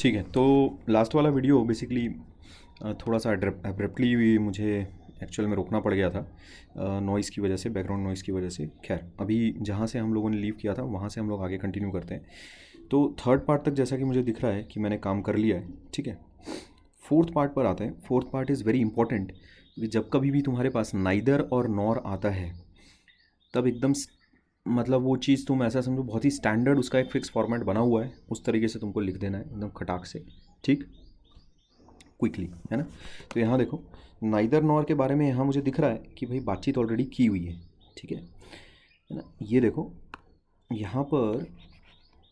ठीक है, तो लास्ट वाला वीडियो बेसिकली थोड़ा सा एब्रप्टली मुझे एक्चुअल में रोकना पड़ गया था नॉइज़ की वजह से, बैकग्राउंड नॉइज़ की वजह से। खैर, अभी जहाँ से हम लोगों ने लीव किया था वहाँ से हम लोग आगे कंटिन्यू करते हैं। तो थर्ड पार्ट तक जैसा कि मुझे दिख रहा है कि मैंने काम कर लिया है, ठीक है। फोर्थ पार्ट पर आते हैं। Fourth part is very important. जब कभी भी तुम्हारे पास नाइदर और नॉर आता है तब एकदम मतलब वो चीज़ तुम ऐसा समझो, बहुत ही स्टैंडर्ड उसका एक फिक्स फॉर्मेट बना हुआ है, उस तरीके से तुमको लिख देना है एकदम खटाक से, ठीक, क्विकली, है ना। तो यहाँ देखो, नाइदर नॉर के बारे में यहाँ मुझे दिख रहा है कि भाई बातचीत ऑलरेडी की हुई है, ठीक है ना। ये देखो यहाँ पर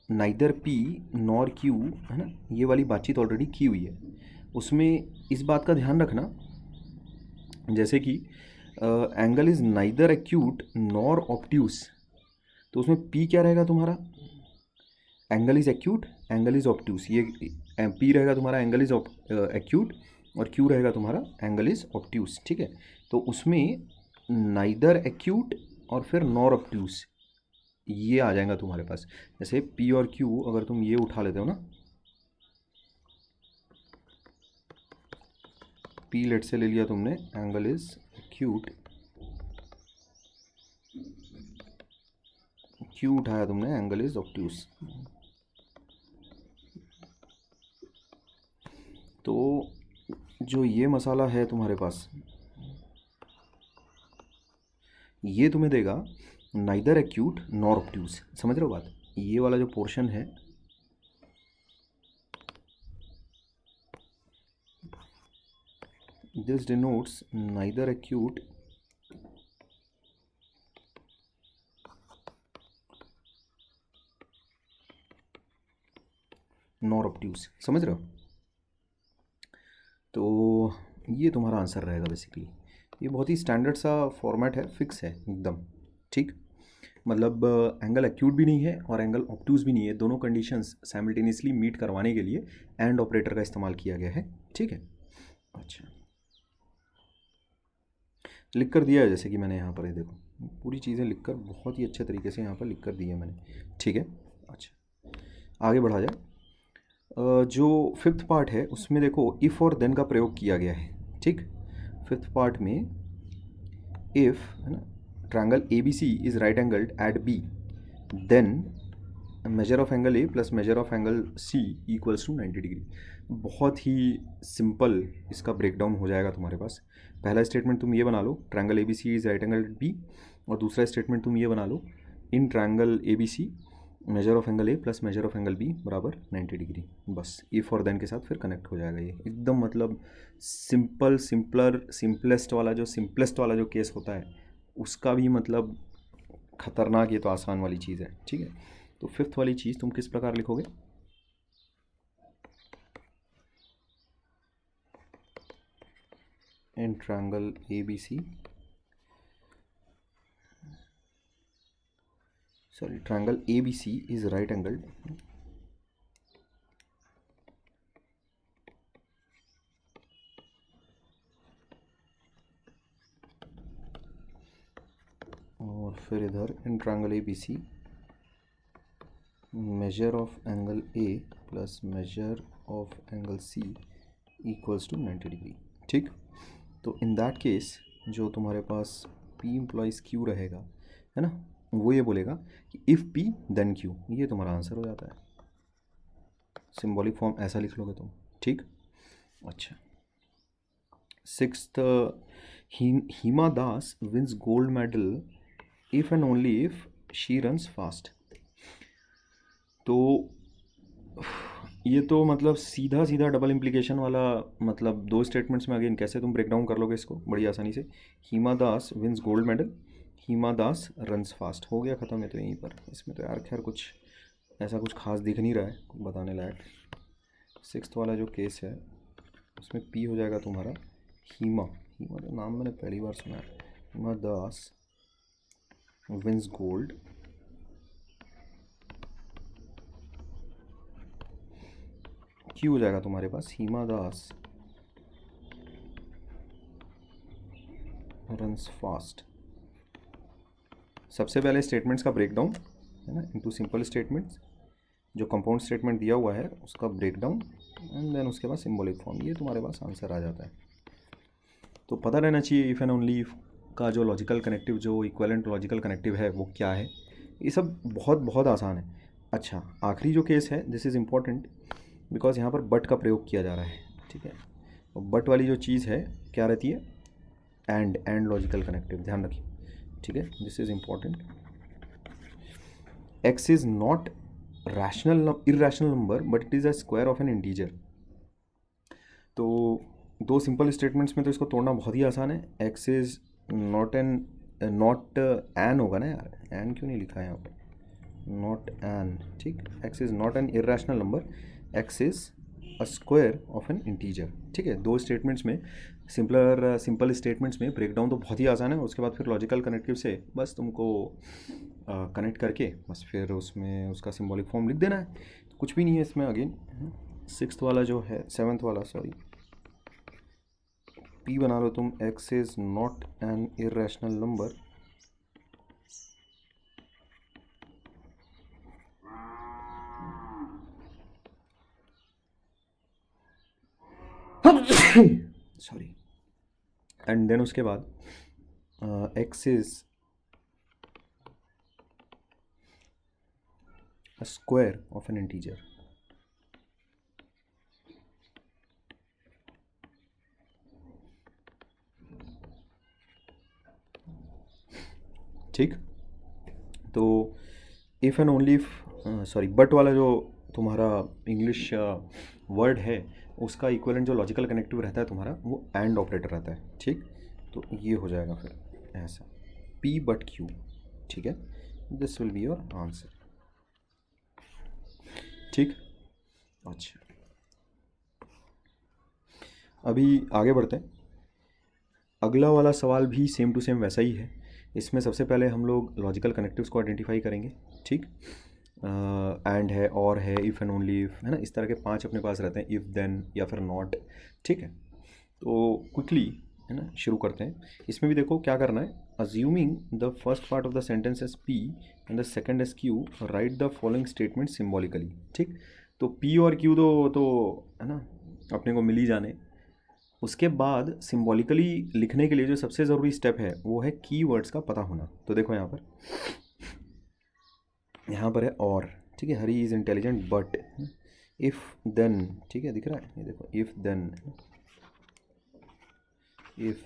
नाइदर पी नॉर क्यू, है ना, ये वाली बातचीत ऑलरेडी की हुई है। उसमें इस बात का ध्यान रखना, जैसे कि angle is neither acute nor obtuse, तो उसमें पी क्या रहेगा तुम्हारा, angle is acute, angle is obtuse. ये पी रहेगा तुम्हारा एंगल इज़ एक्यूट, और क्यू रहेगा तुम्हारा एंगल इज़ ऑप्ट्यूस, ठीक है। तो उसमें नाइदर एक्यूट और फिर नॉर ऑप्ट्यूस ये आ जाएगा तुम्हारे पास। जैसे पी और क्यू अगर तुम ये उठा लेते हो ना, पी लेट से ले लिया तुमने, एंगल इज एक्यूट, क्यू उठाया तुमने, एंगल इज ऑप्ट्यूस। तो जो ये मसाला है तुम्हारे पास, ये तुम्हें देगा नाइदर एक्यूट नॉर ऑप्ट्यूस। समझ रहे हो बात? ये वाला जो पोर्शन है, this denotes neither acute nor obtuse. समझ रहे हो? तो ये तुम्हारा आंसर रहेगा बेसिकली। ये बहुत ही स्टैंडर्ड सा फॉर्मेट है, फिक्स है एकदम, ठीक। मतलब एंगल एक्यूट भी नहीं है और एंगल ऑप्टूज भी नहीं है, दोनों कंडीशंस साइमल्टेनियसली मीट करवाने के लिए एंड ऑपरेटर का इस्तेमाल किया गया है, ठीक है। अच्छा, लिख कर दिया है, जैसे कि मैंने यहाँ पर, ये देखो पूरी चीज़ें लिख कर बहुत ही अच्छे तरीके से यहाँ पर लिख कर दी है मैंने, ठीक है। अच्छा, आगे बढ़ा जाए। जो फिफ्थ पार्ट है उसमें देखो इफ़ और देन का प्रयोग किया गया है, ठीक। फिफ्थ पार्ट में इफ़, है ना, triangle A B C is right angled at B, then measure of angle A plus measure of angle C equals to 90 degree. बहुत ही सिंपल इसका ब्रेकडाउन हो जाएगा तुम्हारे पास। पहला स्टेटमेंट तुम ये बना लो, triangle A B C is right angle B, और दूसरा स्टेटमेंट तुम ये बना लो, in triangle A B C measure of angle A plus measure of angle B बराबर 90 डिग्री। बस इफ़ और देन के साथ फिर कनेक्ट हो जाएगा। ये एकदम मतलब सिंपल, सिंपलेस्ट वाला जो केस होता है उसका भी मतलब खतरनाक, ये तो आसान वाली चीज़ है, ठीक है। तो फिफ्थ वाली चीज़ तुम किस प्रकार लिखोगे? In triangle A B C, sorry, triangle A B C is right angled, और फिर इधर in triangle A B C measure of angle A plus measure of angle C equals to 90 degree, ठीक। तो इन दैट केस जो तुम्हारे पास P employees Q रहेगा, है ना, वो ये बोलेगा कि इफ़ P देन Q। ये तुम्हारा आंसर हो जाता है। सिंबॉलिक फॉर्म ऐसा लिख लोगे तुम, ठीक। अच्छा, sixth, Hima Das wins gold medal if and only if she runs fast. तो ये तो मतलब सीधा सीधा डबल इम्प्लीकेशन वाला, मतलब दो स्टेटमेंट्स में अगेन कैसे तुम ब्रेक डाउन कर लोगे इसको बड़ी आसानी से। Hima Das wins gold medal, Hima दास रन्स फास्ट, हो गया ख़त्म है। तो यहीं पर इसमें तो यार खैर कुछ ऐसा कुछ खास दिख नहीं रहा है बताने लायक। सिक्स्थ वाला जो केस है उसमें पी हो जाएगा तुम्हारा हीमा, हीमा का नाम मैंने पहली बार सुना है। Hima Das wins gold, Q हो जाएगा तुम्हारे पास हीमा दास रन्स फास्ट। सबसे पहले स्टेटमेंट्स का ब्रेकडाउन, है ना, इनटू सिंपल स्टेटमेंट्स। जो कंपाउंड स्टेटमेंट दिया हुआ है उसका ब्रेकडाउन एंड देन उसके बाद सिंबॉलिक फॉर्म, ये तुम्हारे पास आंसर आ जाता है। तो पता रहना चाहिए इफ़ एंड ओनली इफ़ का जो लॉजिकल कनेक्टिव, जो इक्विवेलेंट लॉजिकल कनेक्टिव है वो क्या है। ये सब बहुत बहुत आसान है। अच्छा, आखिरी जो केस है दिस इज़ इम्पॉर्टेंट बिकॉज यहाँ पर बट का प्रयोग किया जा रहा है, ठीक है। और बट वाली जो चीज़ है क्या रहती है, एंड लॉजिकल कनेक्टिव, ध्यान रखिए, ठीक है। This is important. X is not rational irrational number but it is a square of an integer. तो दो सिंपल स्टेटमेंट्स में तो इसको तोड़ना बहुत ही आसान है। एक्स इज़ नॉट एन होगा ना यार, एन क्यों नहीं लिखा है यहाँ पर, नॉट एन, ठीक। X is not an irrational number, x is a square of an integer, ठीक है। दो स्टेटमेंट्स में सिंपल स्टेटमेंट्स में ब्रेकडाउन तो बहुत ही आसान है। उसके बाद फिर लॉजिकल कनेक्टिव से बस तुमको कनेक्ट करके बस फिर उसमें उसका सिंबॉलिक फॉर्म लिख देना है। तो कुछ भी नहीं है इसमें। अगेन सिक्स्थ वाला जो है, सेवन्थ वाला सॉरी, पी बना लो तुम, X is not an irrational number sorry, and then उसके बाद X is a square of an integer, ठीक। तो if and only if, sorry, but वाला जो तुम्हारा इंग्लिश वर्ड है उसका इक्विवेलेंट जो लॉजिकल कनेक्टिव रहता है तुम्हारा वो एंड ऑपरेटर रहता है, ठीक। तो ये हो जाएगा फिर ऐसा, पी बट क्यू, ठीक है। This will be your answer, ठीक। अच्छा, अभी आगे बढ़ते हैं। अगला वाला सवाल भी सेम टू सेम वैसा ही है। इसमें सबसे पहले हम लोग लॉजिकल कनेक्टिव्स को आइडेंटिफाई करेंगे, ठीक। एंड है, और है, इफ़ एंड ओनली इफ़, है ना, इस तरह के 5 अपने पास रहते हैं, इफ़ देन या फिर नॉट, ठीक है। तो क्विकली, है ना, शुरू करते हैं। इसमें भी देखो क्या करना है, assuming the first part of the sentence as P and the second as Q, right the following statement symbolically, ठीक। तो पी और क्यू तो है ना अपने को मिल ही जाने। उसके बाद सिम्बॉलिकली लिखने के लिए जो सबसे ज़रूरी स्टेप है वो है कीवर्ड्स का पता होना। तो देखो यहाँ पर है और, ठीक है, Hari is intelligent but, if then, ठीक है, दिख रहा है, ये देखो, if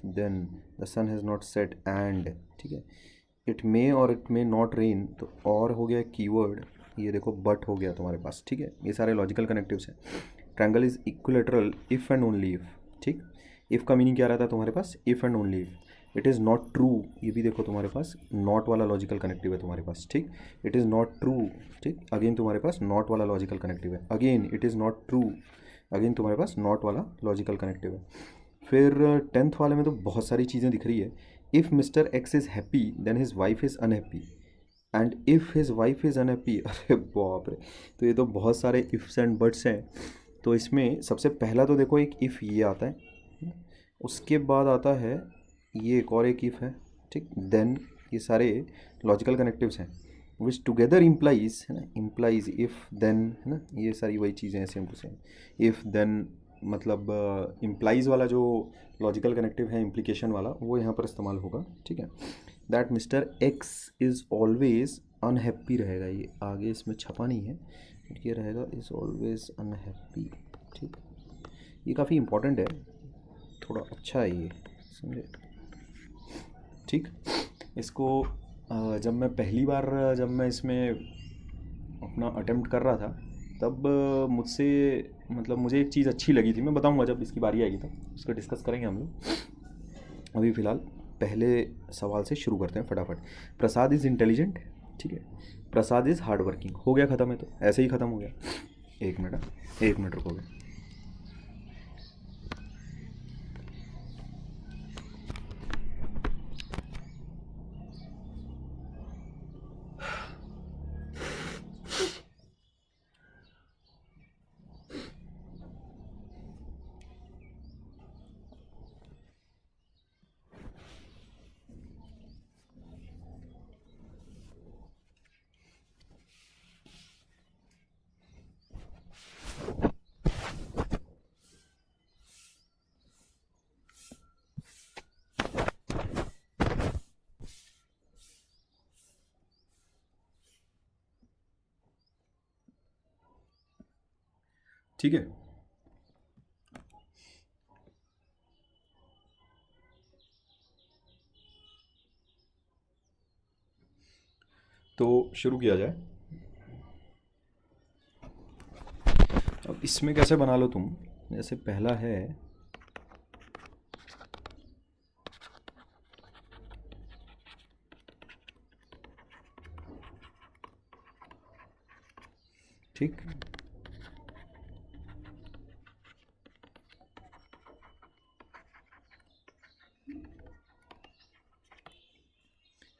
then the sun has not set and, ठीक है, इट मे और इट मे नॉट रेन, तो और हो गया कीवर्ड, ये देखो बट हो गया तुम्हारे पास, ठीक है। ये सारे लॉजिकल कनेक्टिव्स हैं। Triangle is equilateral if and only if, ठीक। इफ़ का मीनिंग क्या रहता है तुम्हारे पास, if and only if. It is not true, ये भी देखो तुम्हारे पास नॉट वाला लॉजिकल कनेक्टिव है तुम्हारे पास, ठीक। इट इज़ नॉट ट्रू, ठीक, अगेन तुम्हारे पास नॉट वाला लॉजिकल कनेक्टिव है। Again it is not true, again तुम्हारे पास नॉट वाला लॉजिकल कनेक्टिव है। फिर टेंथ वाले में तो बहुत सारी चीज़ें दिख रही है। If mister X is happy then his wife is unhappy, and if his wife is unhappy, अरे बाप रे। तो ये तो बहुत सारे इफ्स एंड बट्स हैं। तो इसमें सबसे पहला तो देखो एक इफ़ ये आता है, उसके बाद आता है ये एक और एक इफ़ है, ठीक। देन ये सारे लॉजिकल कनेक्टिव्स हैं विच टुगेदर इम्प्लाइज, है ना, इम्प्लाइज इफ़ देन, है ना, ये सारी वही चीज़ें हैं same to same. If then मतलब इम्प्लाइज वाला जो लॉजिकल कनेक्टिव है, इम्प्लीकेशन वाला, वो यहाँ पर इस्तेमाल होगा, ठीक है। That mister X is always unhappy रहेगा, ये आगे इसमें छपा नहीं है, ये रहेगा इज़ ऑलवेज अनहैप्पी, ठीक। ये काफ़ी इम्पोर्टेंट है, थोड़ा अच्छा है ये, समझे, ठीक। इसको जब मैं पहली बार, जब मैं इसमें अपना अटेम्प्ट कर रहा था तब मुझसे, मतलब मुझे एक चीज़ अच्छी लगी थी, मैं बताऊंगा जब इसकी बारी आएगी तब उसको डिस्कस करेंगे हम लोग। अभी फ़िलहाल पहले सवाल से शुरू करते हैं फटाफट। प्रसाद इज़ इंटेलिजेंट, ठीक है। प्रसाद इज़ हार्ड वर्किंग, हो गया ख़त्म, है तो ऐसे ही ख़त्म हो गया। एक मिनट रुकोगे। ठीक है। तो शुरू किया जाए। अब इसमें कैसे बना लो तुम, जैसे पहला है ठीक,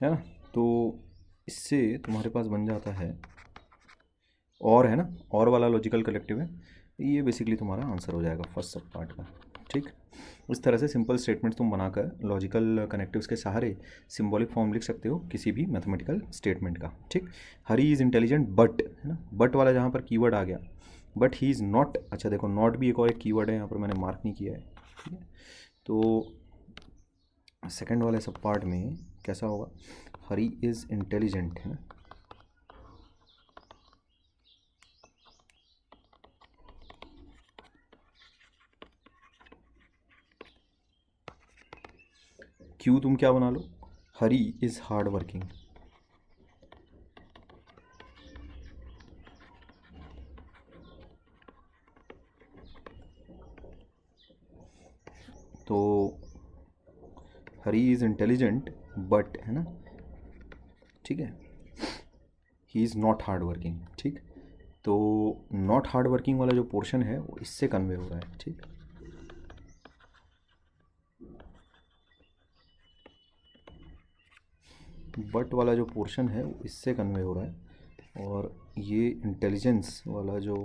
है ना। तो इससे तुम्हारे पास बन जाता है और, है ना, और वाला लॉजिकल कलेक्टिव है। ये बेसिकली तुम्हारा आंसर हो जाएगा फर्स्ट सब पार्ट का। ठीक, इस तरह से सिंपल स्टेटमेंट तुम बनाकर लॉजिकल कनेक्टिव्स के सहारे सिंबॉलिक फॉर्म लिख सकते हो किसी भी मैथमेटिकल स्टेटमेंट का। ठीक, हरी इज़ इंटेलिजेंट बट, है ना, बट वाला जहाँ पर कीवर्ड आ गया, बट ही इज़ नॉट। अच्छा देखो, नॉट भी एक और एक कीवर्ड है, यहाँ पर मैंने मार्क नहीं किया है। ठीक है, तो सेकंड वाले सब पार्ट में कैसा होगा, हरी इज़ इंटेलिजेंट, है ना, क्यों तुम क्या बना लो, हरी इज़ हार्ड वर्किंग। तो हरी इज़ इंटेलिजेंट बट, है ना, ठीक है, he is not hard working. ठीक, तो नॉट हार्ड वर्किंग वाला जो पोर्शन है वो इससे कन्वे हो रहा है। ठीक, बट वाला जो पोर्शन है वो इससे कन्वे हो रहा है, और ये इंटेलिजेंस वाला जो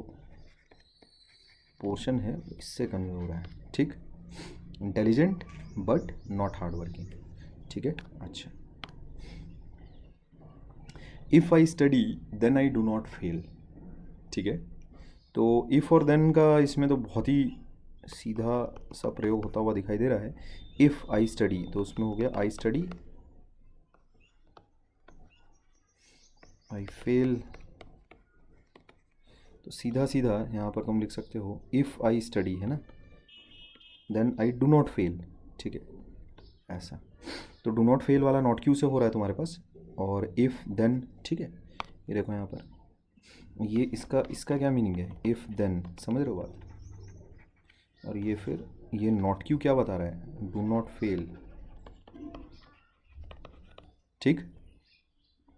पोर्शन है वो इससे कन्वे हो रहा है। ठीक, intelligent but not hard working. ठीक है, अच्छा, if I study then I do not fail. ठीक है, तो इफ़ और देन का इसमें तो बहुत ही सीधा सा प्रयोग होता हुआ दिखाई दे रहा है। इफ़ आई स्टडी, तो उसमें हो गया आई स्टडी आई फेल। तो सीधा सीधा यहाँ पर तुम लिख सकते हो इफ़ आई स्टडी, है ना, then I do not fail. ठीक है, ऐसा। तो डू नॉट फेल वाला नॉट क्यू से हो रहा है तुम्हारे पास, और इफ़ देन, ठीक है, ये देखो यहाँ पर, ये इसका इसका क्या मीनिंग है, इफ़ देन, समझ रहे हो बात। और ये फिर ये नॉट क्यू क्या बता रहा है, डू नॉट फेल। ठीक,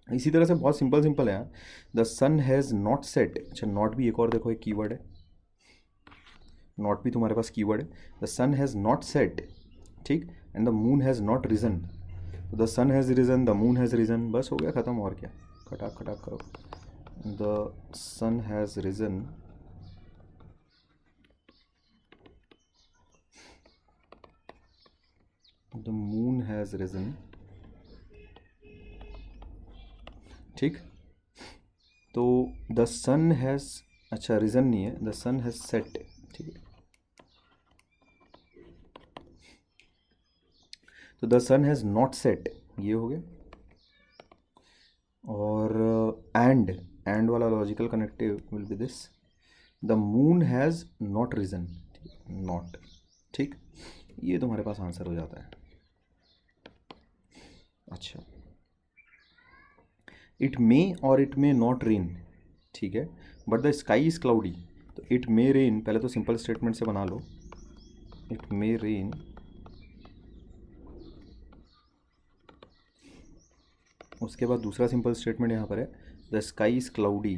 इसी तरह से बहुत सिंपल सिंपल है यार। The sun has not set. अच्छा, नॉट भी एक और देखो एक कीवर्ड है, नॉट भी तुम्हारे पास कीवर्ड है। The sun has not set, ठीक, and the moon has not risen. तो the sun has risen, the moon has risen, बस हो गया ख़त्म, और क्या, खटाक खटाक करो। The sun has risen, the moon has risen. ठीक, तो द सन हैज़, अच्छा रिजन नहीं है, द सन हैज़ सेट। ठीक है, तो the sun has not set, ये हो गया। और एंड वाला logical connective will be this, the moon has not risen, not. ठीक, ये तुम्हारे पास आंसर हो जाता है। अच्छा, इट मे और इट मे नॉट रेन, ठीक है, but the sky is cloudy. तो इट मे रेन पहले तो सिंपल स्टेटमेंट से बना लो, इट मे रेन, उसके बाद दूसरा सिंपल स्टेटमेंट यहाँ पर है, द स्काई इज़ क्लाउडी।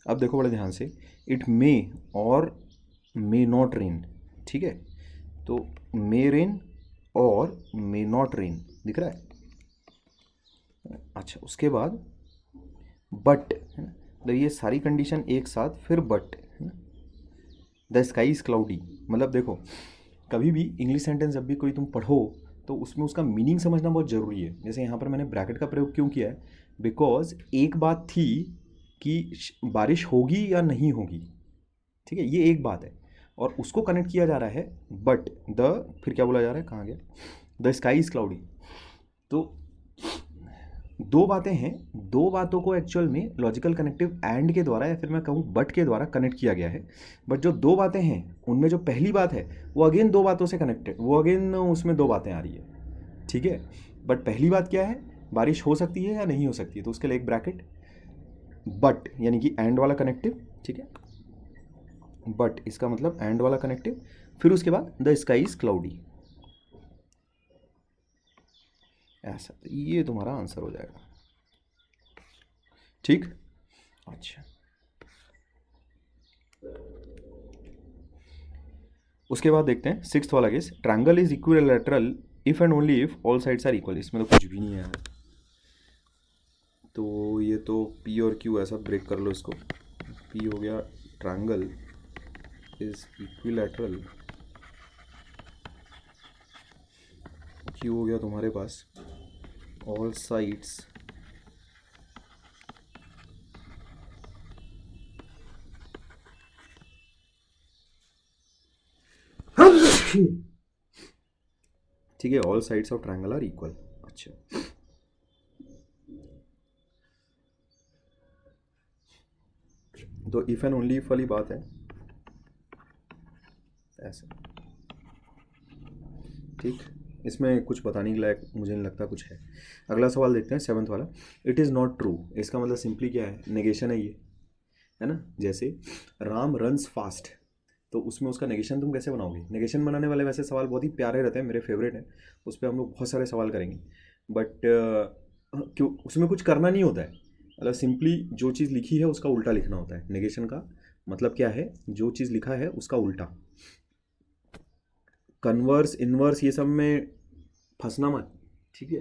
अब देखो बड़े ध्यान से, इट मे और मे नॉट रेन, ठीक है, तो मे रेन और मे नॉट रेन दिख रहा है। अच्छा, उसके बाद बट, है ना, तो ये सारी कंडीशन एक साथ, फिर बट, है ना, द स्काई इज़ क्लाउडी। मतलब देखो, कभी भी इंग्लिश सेंटेंस जब भी कोई तुम पढ़ो तो उसमें उसका मीनिंग समझना बहुत ज़रूरी है। जैसे यहाँ पर मैंने ब्रैकेट का प्रयोग क्यों किया है, बिकॉज एक बात थी कि बारिश होगी या नहीं होगी, ठीक है, ये एक बात है, और उसको कनेक्ट किया जा रहा है बट द, फिर क्या बोला जा रहा है, कहाँ गया, द स्काई इज़ क्लाउडी। तो दो बातें हैं, दो बातों को एक्चुअल में लॉजिकल कनेक्टिव एंड के द्वारा या फिर मैं कहूँ बट के द्वारा कनेक्ट किया गया है। बट जो दो बातें हैं उनमें जो पहली बात है वो अगेन दो बातों से कनेक्टेड, वो अगेन उसमें दो बातें आ रही है, ठीक है। बट पहली बात क्या है, बारिश हो सकती है या नहीं हो सकती है, तो उसके लिए एक ब्रैकेट बट यानी कि एंड वाला कनेक्टिव, ठीक है। बट इसका मतलब एंड वाला कनेक्टिव, फिर उसके बाद द स्काई इज क्लाउडी, ऐसा। तो ये तुम्हारा आंसर हो जाएगा, ठीक। अच्छा, उसके बाद देखते हैं सिक्स्थ वाला case, triangle is equilateral if and only if all sides are equal. इसमें तो कुछ भी नहीं है यार, तो ये तो पी और क्यू ऐसा ब्रेक कर लो इसको। पी हो गया ट्रायंगल इज इक्विलैटरल, क्यू हो गया तुम्हारे पास ऑल साइड्स ठीक है, all sides of triangle are equal. अच्छा, तो इफ एंड ओनली इफ वाली बात है ऐसा, ठीक। इसमें कुछ बताने के लायक मुझे नहीं लगता कुछ है। अगला सवाल देखते हैं, सेवन्थ वाला, इट इज़ नॉट ट्रू। इसका मतलब सिंपली क्या है, नेगेशन है ये, है ना। जैसे राम रन्स फास्ट, तो उसमें उसका नेगेशन तुम कैसे बनाओगे। नेगेशन बनाने वाले वैसे सवाल बहुत ही प्यारे रहते हैं, मेरे फेवरेट हैं, उस पर हम लोग बहुत सारे सवाल करेंगे। बट क्यों, उसमें कुछ करना नहीं होता है, मतलब सिंपली जो चीज़ लिखी है उसका उल्टा लिखना होता है। नेगेशन का मतलब क्या है, जो चीज़ लिखा है उसका उल्टा। कन्वर्स इनवर्स ये सब में फंसना मत, ठीक है।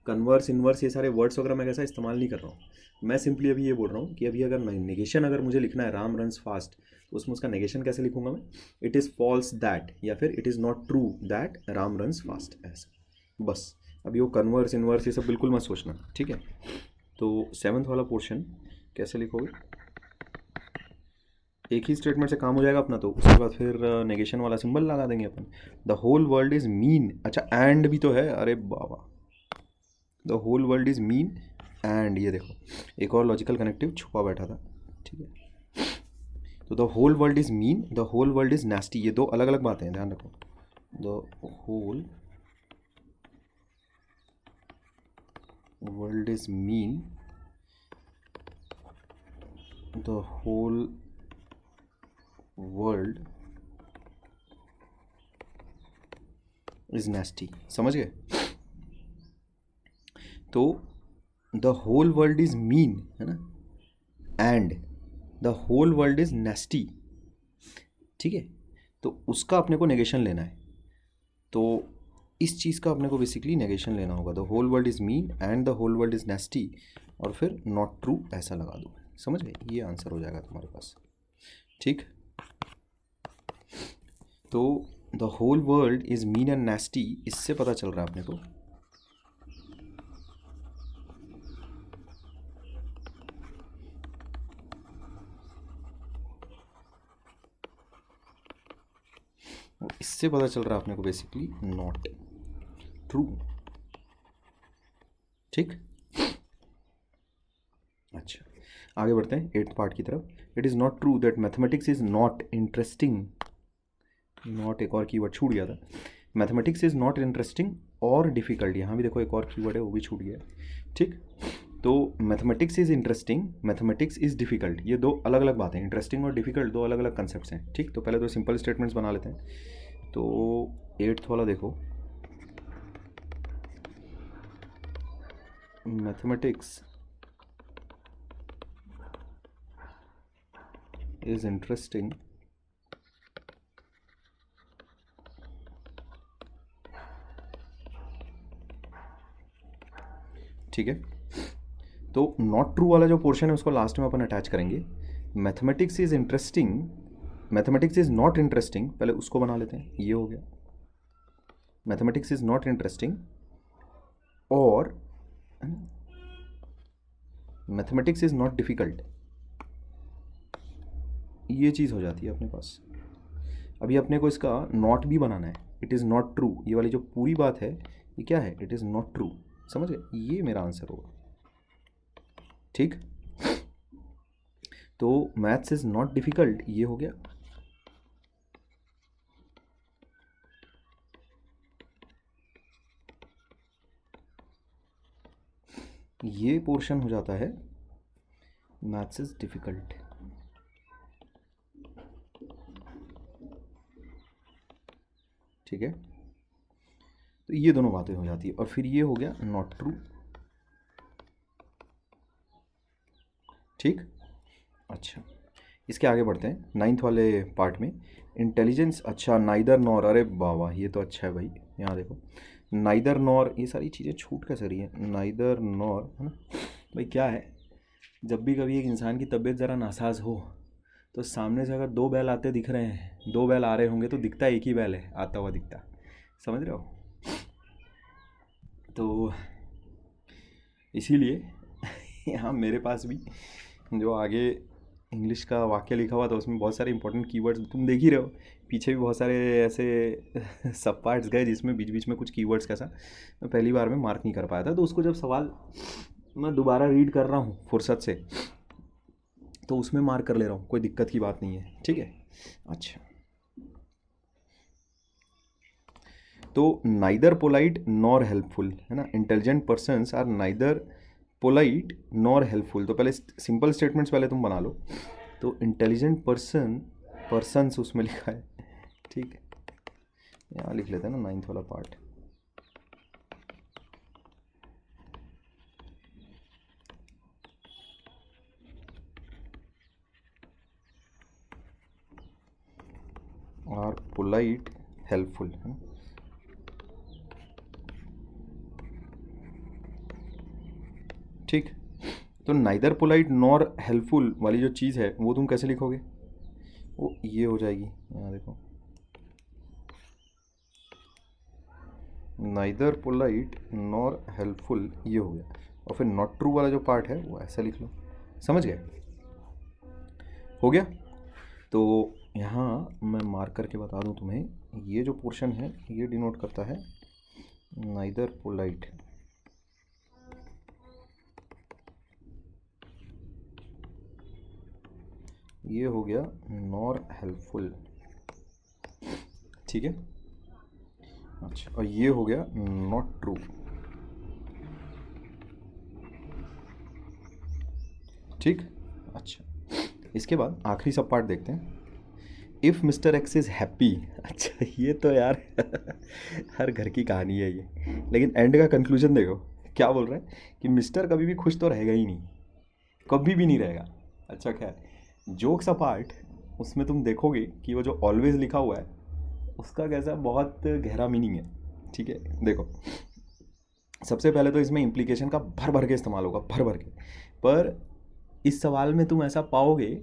कन्वर्स इनवर्स ये सारे वर्ड्स वगैरह मैं कैसा इस्तेमाल नहीं कर रहा हूँ। मैं सिंपली अभी ये बोल रहा हूँ कि अभी अगर नेगेशन अगर मुझे लिखना है राम रन्स फास्ट, तो उसमें उसका नेगेशन कैसे लिखूंगा मैं, इट इज़ फॉल्स दैट या फिर it is not true that Ram runs fast, ऐसा बस। अभी वो कन्वर्स इनवर्स ये सब बिल्कुल मत सोचना, ठीक है। तो सेवन्थ वाला पोर्शन कैसे लिखोगे, एक ही स्टेटमेंट से काम हो जाएगा अपना, तो उसके बाद फिर नेगेशन वाला सिंबल लगा देंगे अपन। The whole world is mean, अच्छा एंड भी तो है, अरे बाबा, the whole world is mean and, ये देखो एक और लॉजिकल कनेक्टिव छुपा बैठा था, ठीक है। तो the whole world is mean, the whole world is nasty, ये दो अलग अलग बातें हैं, ध्यान रखो। The whole world is mean, the whole world is nasty, समझ गए। तो the whole world is mean, है ना, and the whole world is nasty, ठीक है। तो उसका अपने को नेगेशन लेना है, तो इस चीज़ का अपने को बेसिकली नेगेशन लेना होगा। The whole world is mean and the whole world is nasty, और फिर नॉट ट्रू ऐसा लगा दो, समझ गए। ये आंसर हो जाएगा तुम्हारे पास, ठीक। तो the whole world is mean and nasty, इससे पता चल रहा है अपने को इससे पता चल रहा है अपने को बेसिकली नॉट ट्रू, ठीक। अच्छा, आगे बढ़ते हैं एट्थ पार्ट की तरफ। It is not true that mathematics is not interesting, not एक और कीवर्ड छूट गया था। मैथमेटिक्स इज नॉट इंटरेस्टिंग और डिफिकल्ट, यहाँ भी देखो एक और कीवर्ड है वो भी छूट गया, ठीक। तो mathematics is interesting, mathematics is difficult, ये दो अलग अलग बातें हैं। इंटरेस्टिंग और डिफिकल्ट दो अलग अलग कंसेप्ट हैं, ठीक। तो पहले तो सिंपल स्टेटमेंट्स बना लेते हैं। तो एट्थ वाला देखो, मैथमेटिक्स इज इंटरेस्टिंग ठीक है। तो नॉट ट्रू वाला जो पोर्शन है उसको लास्ट में अपन अटैच करेंगे। Mathematics is interesting, mathematics is not interesting, पहले उसको बना लेते हैं, ये हो गया। मैथमेटिक्स इज नॉट इंटरेस्टिंग और मैथमेटिक्स इज नॉट डिफिकल्ट, ये चीज़ हो जाती है अपने पास। अभी अपने को इसका नॉट भी बनाना है, इट इज़ नॉट ट्रू, ये वाली जो पूरी बात है ये क्या है, इट इज़ नॉट ट्रू। समझ गए, ये मेरा आंसर होगा। ठीक, तो मैथ्स इज़ नॉट डिफ़िकल्ट ये हो गया। ये पोर्शन हो जाता है मैथ्स इज़ डिफ़िकल्ट। ठीक है, तो ये दोनों बातें हो जाती है। और फिर ये हो गया नॉट ट्रू। ठीक, अच्छा इसके आगे बढ़ते हैं 9th वाले पार्ट में। इंटेलिजेंस, अच्छा नाइदर नॉर, अरे वाह ये तो अच्छा है भाई। यहाँ देखो नाइदर नॉर, ये सारी चीज़ें छूट कैसे रही है, नाइदर नॉर है ना भाई। क्या है, जब भी कभी एक इंसान की तबीयत ज़रा नासाज हो तो सामने से अगर दो बैल आते दिख रहे हैं, दो बैल आ रहे होंगे तो दिखता एक ही बैल है आता हुआ दिखता, समझ रहे हो। तो इसीलिए यहाँ मेरे पास भी जो आगे इंग्लिश का वाक्य लिखा हुआ था उसमें बहुत सारे इंपॉर्टेंट कीवर्ड्स तुम देख ही रहे हो। पीछे भी बहुत सारे ऐसे सब पार्ट्स गए जिसमें बीच बीच में कुछ कीवर्ड्स कैसा मैं पहली बार में मार्क नहीं कर पाया था। तो उसको जब सवाल मैं दोबारा रीड कर रहा हूँ फुर्सत से तो उसमें मार्क कर ले रहा हूँ, कोई दिक्कत की बात नहीं है। ठीक है, अच्छा तो नाइदर पोलाइट नॉर हेल्पफुल है ना, intelligent persons are neither polite nor helpful. तो पहले सिंपल स्टेटमेंट्स पहले तुम बना लो। तो इंटेलिजेंट पर्सन्स उसमें लिखा है। ठीक है, यहाँ लिख लेते हैं ना 9th वाला पार्ट। आर पोलाइट हेल्पफुल है ना। ठीक, तो नाइदर पोलाइट नॉर हेल्पफुल वाली जो चीज़ है वो तुम कैसे लिखोगे, वो ये हो जाएगी। यहाँ देखो नाइदर पोलाइट नॉर हेल्पफुल ये हो गया। और फिर नॉट ट्रू वाला जो पार्ट है वो ऐसा लिख लो, समझ गए, हो गया। तो यहाँ मैं मार्क करके बता दूँ तुम्हें, ये जो पोर्शन है ये डिनोट करता है नाइदर पोलाइट। ये हो गया नॉर हेल्पफुल। ठीक है, अच्छा और ये हो गया नॉट ट्रू। ठीक, अच्छा इसके बाद आखिरी सब पार्ट देखते हैं। If mister X is happy, अच्छा ये तो यार हर घर की कहानी है ये, लेकिन एंड का कंक्लूजन देखो क्या बोल रहा है कि मिस्टर कभी भी खुश तो रहेगा ही नहीं, कभी भी नहीं रहेगा। अच्छा खैर जोक्स अपार्ट, उसमें तुम देखोगे कि वो जो ऑलवेज लिखा हुआ है उसका कैसा बहुत गहरा मीनिंग है। ठीक है, देखो सबसे पहले तो इसमें इम्प्लीकेशन का भर भर के इस्तेमाल होगा, भर भर के। पर इस सवाल में तुम ऐसा पाओगे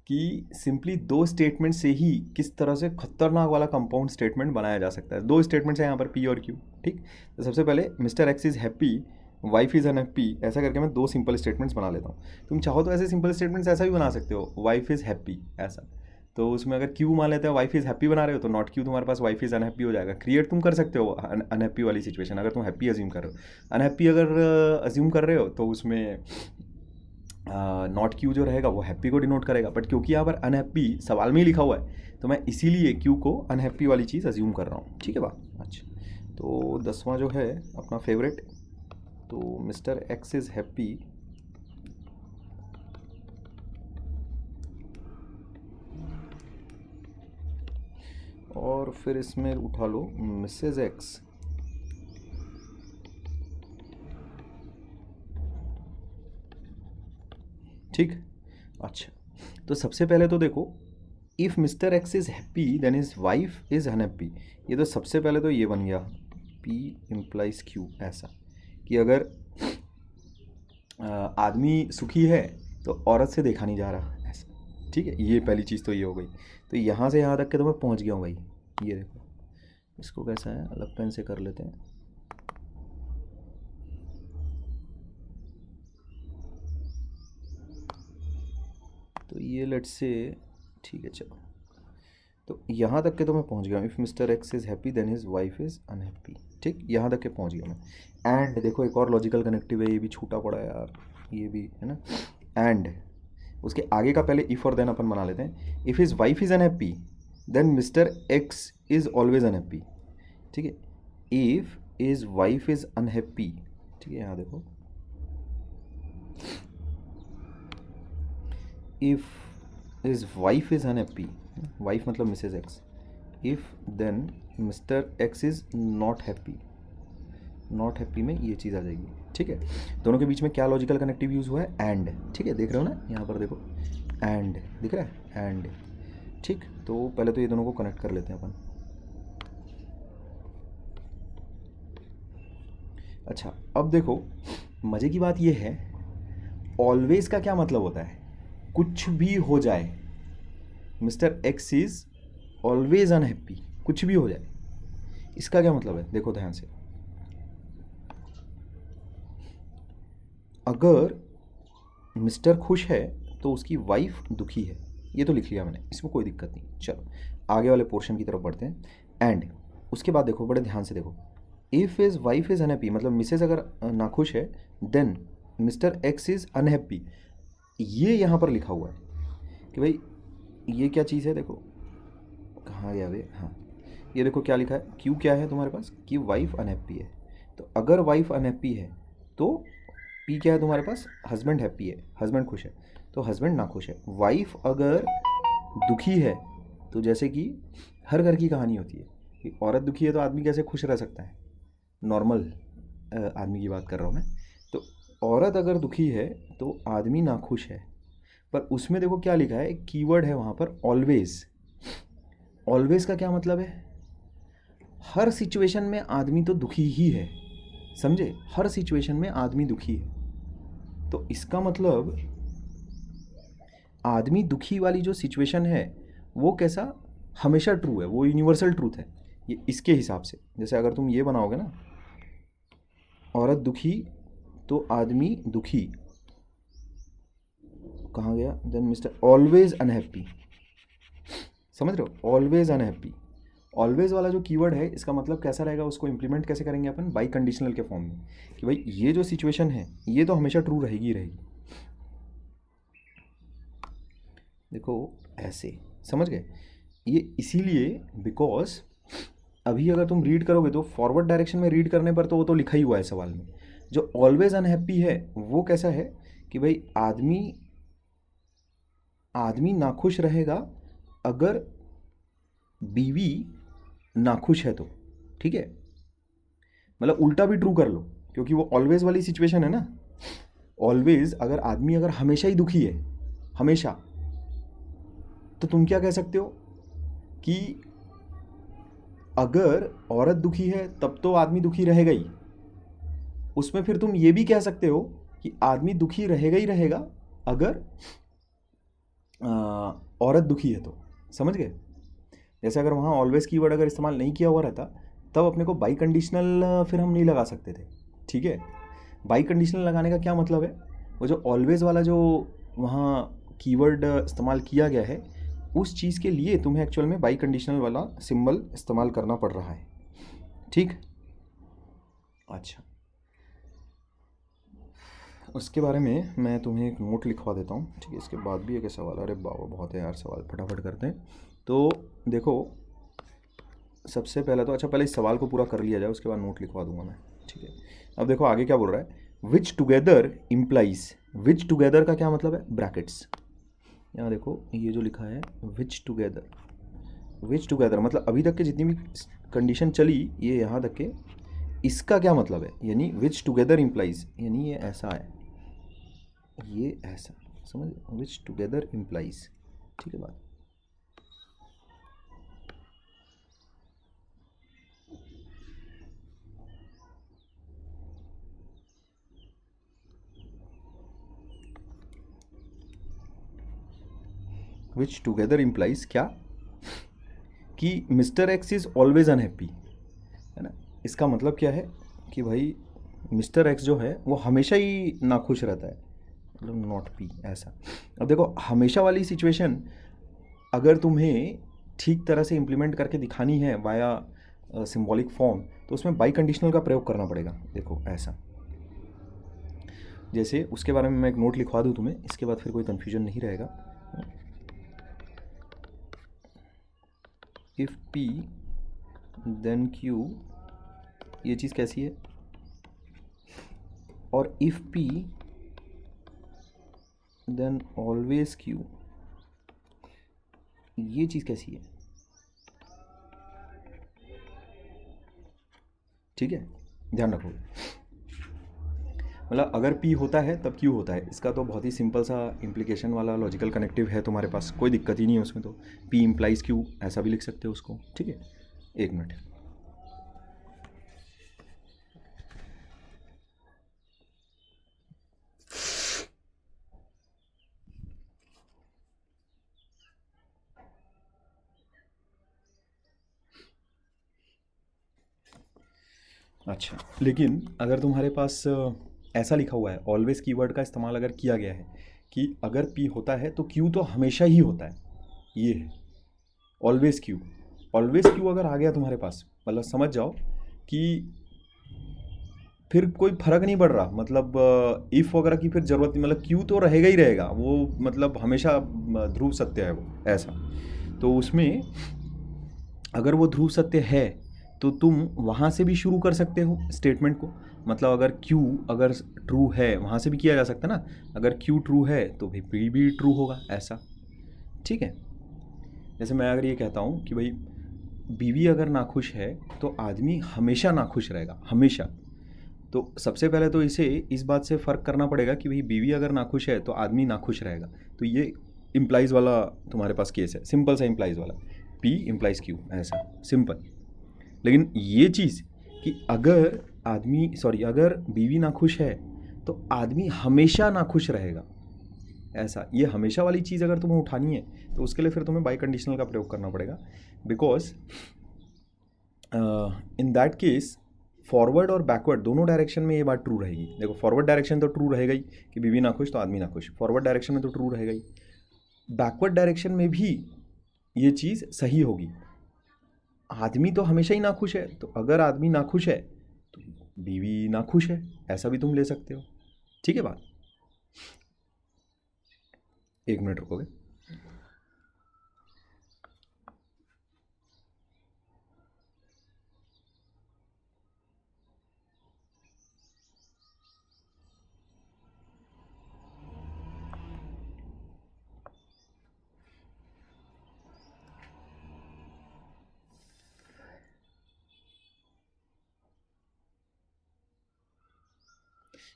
कि सिंपली दो स्टेटमेंट से ही किस तरह से खतरनाक वाला कंपाउंड स्टेटमेंट बनाया जा सकता है। दो स्टेटमेंट्स हैं यहाँ पर, पी और क्यू। ठीक, तो सबसे पहले mister X is happy, wife is unhappy, ऐसा करके मैं दो सिंपल स्टेटमेंट्स बना लेता हूँ। तुम चाहो तो ऐसे सिंपल स्टेटमेंट्स ऐसा भी बना सकते हो, वाइफ इज़ हैप्पी ऐसा। तो उसमें अगर क्यू मान लेते हो वाइफ इज़ हैप्पी बना रहे हो तो नॉट क्यू तुम्हारे पास वाइफ इज़ अनहैप्पी हो जाएगा। क्रिएट तुम कर सकते हो अनहैप्पी वाली सिचुएशन अगर तुम हैप्पी अज्यूम कर रहे हो। अनहैप्पी अगर अज्यूम कर रहे हो तो उसमें नॉट क्यू जो रहेगा वो हैप्पी को डिनोट करेगा। बट क्योंकि यहाँ पर अनहैप्पी सवाल में ही लिखा हुआ है तो मैं इसीलिए क्यू को अनहैप्पी वाली चीज़ अज्यूम कर रहा हूँ। ठीक है बात, अच्छा तो 10वां जो है अपना फेवरेट, तो मिस्टर एक्स इज़ हैप्पी और फिर इसमें उठा लो मिसेज एक्स ठीक, अच्छा तो सबसे पहले तो देखो if mister X is happy then his wife is unhappy. ये तो सबसे पहले तो ये बन गया पी इम्प्लाइज क्यू, ऐसा कि अगर आदमी सुखी है तो औरत से देखा नहीं जा रहा ऐसा। ठीक है, ये पहली चीज़ तो ये हो गई। तो यहाँ से यहाँ तक के तो मैं पहुँच गया हूँ भाई। ये देखो इसको कैसा है, अलग पेन से कर लेते हैं। तो ये लेट्स से ठीक है चलो, तो यहाँ तक के तो मैं पहुँच गया हूँ। If mister X is happy then his wife is unhappy. ठीक, यहाँ तक के पहुँच गया मैं। एंड देखो एक और लॉजिकल कनेक्टिव है, ये भी छूटा पड़ा है यार, ये भी है ना। एंड उसके आगे का पहले इफ़ और देन अपन बना लेते हैं। If his wife is unhappy then mister X is always unhappy. ठीक है, if his wife is unhappy, ठीक है, यहाँ देखो, if his wife is unhappy, wife मतलब missus X, if then mister X is not happy, not happy में ये चीज़ आ जाएगी। ठीक है, दोनों के बीच में क्या लॉजिकल कनेक्टिव यूज़ हुआ है, एंड। ठीक है, देख रहे हो ना यहाँ पर देखो, एंड दिख रहा है, एंड। ठीक, तो पहले तो ये दोनों को कनेक्ट कर लेते हैं अपन। अच्छा, अब देखो मज़े की बात ये है, ऑलवेज का क्या मतलब होता है, कुछ भी हो जाए, mister x is always unhappy, कुछ भी हो जाए, इसका क्या मतलब है, देखो ध्यान से। अगर मिस्टर खुश है तो उसकी वाइफ दुखी है, ये तो लिख लिया मैंने, इसमें कोई दिक्कत नहीं। चलो आगे वाले पोर्शन की तरफ बढ़ते हैं। एंड उसके बाद देखो, बड़े ध्यान से देखो, if his wife is unhappy, मतलब मिसेज अगर नाखुश है, then mister X is unhappy. ये यहाँ पर लिखा हुआ है कि भाई ये क्या चीज़ है, देखो कहाँ गया वे, हाँ ये देखो क्या लिखा है, क्यों क्या है तुम्हारे पास कि वाइफ अनहैप्पी है। तो अगर वाइफ अनहैप्पी है तो पी क्या है तुम्हारे पास, हस्बैंड हैप्पी है, हस्बैंड खुश है, तो हस्बैंड नाखुश है। वाइफ अगर दुखी है, तो जैसे कि हर घर की कहानी होती है कि औरत दुखी है तो आदमी कैसे खुश रह सकता है, नॉर्मल आदमी की बात कर रहा हूँ मैं। तो औरत अगर दुखी है तो आदमी नाखुश है, पर उसमें देखो क्या लिखा है, कीवर्ड है वहाँ पर ऑलवेज। ऑलवेज का क्या मतलब है, हर सिचुएशन में आदमी तो दुखी ही है, समझे, हर सिचुएशन में आदमी दुखी है। तो इसका मतलब आदमी दुखी वाली जो सिचुएशन है वो कैसा, हमेशा ट्रू है, वो यूनिवर्सल ट्रूथ है ये, इसके हिसाब से। जैसे अगर तुम ये बनाओगे ना, औरत दुखी तो आदमी दुखी, कहाँ गया, देन मिस्टर ऑलवेज अनहैप्पी, समझ रहे हो, ऑलवेज अनहैप्पी। ऑलवेज वाला जो कीवर्ड है इसका मतलब कैसा रहेगा, उसको इंप्लीमेंट कैसे करेंगे अपन, बाई कंडीशनल के फॉर्म में, कि भाई ये जो सिचुएशन है ये तो हमेशा ट्रू रहेगी ही रहेगी। देखो ऐसे, समझ गए, ये इसीलिए बिकॉज अभी अगर तुम रीड करोगे तो फॉरवर्ड डायरेक्शन में रीड करने पर तो वो तो लिखा ही हुआ है सवाल में। जो ऑलवेज अनहैप्पी है वो कैसा है कि भाई आदमी नाखुश रहेगा अगर बीवी नाखुश है तो, ठीक है, मतलब उल्टा भी ट्रू कर लो, क्योंकि वो ऑलवेज वाली सिचुएशन है ना। ऑलवेज अगर आदमी अगर हमेशा ही दुखी है, हमेशा, तो तुम क्या कह सकते हो कि अगर औरत दुखी है तब तो आदमी दुखी रहेगा ही, उसमें फिर तुम ये भी कह सकते हो कि आदमी दुखी रहेगा ही रहेगा अगर औरत दुखी है तो, समझ गए। जैसे अगर वहाँ ऑलवेज कीवर्ड अगर इस्तेमाल नहीं किया हुआ रहता तब अपने को बाई कंडीशनल फिर हम नहीं लगा सकते थे, ठीक है। बाई कंडीशनल लगाने का क्या मतलब है, वो जो ऑलवेज वाला जो वहाँ कीवर्ड इस्तेमाल किया गया है उस चीज़ के लिए तुम्हें एक्चुअल में बाई कंडीशनल वाला सिंबल इस्तेमाल करना पड़ रहा है, ठीक। अच्छा, उसके बारे में मैं तुम्हें एक नोट लिखवा देता हूँ, ठीक है। इसके बाद भी एक सवाल, अरे बाबा बहुत है यार सवाल, फटाफट करते हैं। तो देखो सबसे पहले तो, अच्छा पहले इस सवाल को पूरा कर लिया जाए उसके बाद नोट लिखवा दूंगा मैं, ठीक है। अब देखो आगे क्या बोल रहा है, विच टुगेदर इम्प्लाइज, विच टुगेदर का क्या मतलब है, ब्रैकेट्स, यहाँ देखो ये जो लिखा है विच टुगेदर, विच टुगेदर मतलब अभी तक के जितनी भी कंडीशन चली ये यहाँ तक के, इसका क्या मतलब है, यानी विच टुगेदर इम्प्लाइज, यानी ये ऐसा है, ये ऐसा, समझ, विच टुगेदर इम्प्लाइज, ठीक है बात। विच टुगेदर इम्प्लाइज क्या, कि mister X is always unhappy, है ना। इसका मतलब क्या है कि भाई मिस्टर एक्स जो है वो हमेशा ही नाखुश रहता है, मतलब नॉट पी, ऐसा। अब देखो हमेशा वाली सिचुएशन अगर तुम्हें ठीक तरह से इम्प्लीमेंट करके दिखानी है वाया सिंबॉलिक फॉर्म, तो उसमें बाई कंडीशनल का प्रयोग करना पड़ेगा। देखो ऐसा, जैसे उसके बारे में मैं एक नोट लिखवा दूँ तुम्हें, इसके बाद फिर कोई कन्फ्यूजन नहीं रहेगा। इफ़ P देन Q, ये चीज़ कैसी है, और if P then always Q, ये चीज़ कैसी है। ठीक है, ध्यान रखो। मतलब अगर P होता है तब Q होता है, इसका तो बहुत ही सिंपल सा इम्प्लीकेशन वाला लॉजिकल कनेक्टिव है तुम्हारे पास, कोई दिक्कत ही नहीं है उसमें। तो P इम्प्लाइज Q, ऐसा भी लिख सकते हो उसको। ठीक है, एक मिनट। अच्छा, लेकिन अगर तुम्हारे पास ऐसा लिखा हुआ है, ऑलवेज कीवर्ड का इस्तेमाल अगर किया गया है कि अगर P होता है तो Q तो हमेशा ही होता है, ये है ऑलवेज Q। ऑलवेज Q अगर आ गया तुम्हारे पास, मतलब समझ जाओ कि फिर कोई फर्क नहीं पड़ रहा, मतलब इफ़ वगैरह की फिर ज़रूरत नहीं, मतलब Q तो रहेगा ही रहेगा वो, मतलब हमेशा ध्रुव सत्य है वो, ऐसा। तो उसमें अगर वो ध्रुव सत्य है तो तुम वहाँ से भी शुरू कर सकते हो स्टेटमेंट को। मतलब अगर Q अगर ट्रू है, वहाँ से भी किया जा सकता है ना, अगर Q ट्रू है तो भाई P भी ट्रू होगा, ऐसा। ठीक है, जैसे मैं अगर ये कहता हूँ कि भाई बीवी अगर नाखुश है तो आदमी हमेशा नाखुश रहेगा, हमेशा। तो सबसे पहले तो इसे इस बात से फ़र्क करना पड़ेगा कि भाई बीवी अगर नाखुश है तो आदमी नाखुश रहेगा। तो ये इम्प्लाइज वाला तुम्हारे पास केस है, सिंपल सा इम्प्लाइज वाला, P इम्प्लाइज Q, ऐसा सिंपल। लेकिन ये चीज़ कि अगर आदमी सॉरी अगर बीवी नाखुश है तो आदमी हमेशा नाखुश रहेगा, ऐसा, ये हमेशा वाली चीज़ अगर तुम्हें उठानी है तो उसके लिए फिर तुम्हें बाई कंडीशनल का प्रयोग करना पड़ेगा। Because in that case forward और बैकवर्ड दोनों डायरेक्शन में ये बात ट्रू रहेगी। देखो फॉरवर्ड डायरेक्शन तो ट्रू रहेगा ही कि बीवी नाखुश तो आदमी नाखुश, फॉरवर्ड डायरेक्शन में तो ट्रू रहेगा ही। बैकवर्ड डायरेक्शन में भी ये चीज़ सही होगी, आदमी तो हमेशा ही नाखुश है, तो अगर आदमी नाखुश है तो बीवी नाखुश है, ऐसा भी तुम ले सकते हो। ठीक है बात, एक मिनट रुकोगे।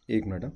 एक मिनट हाँ।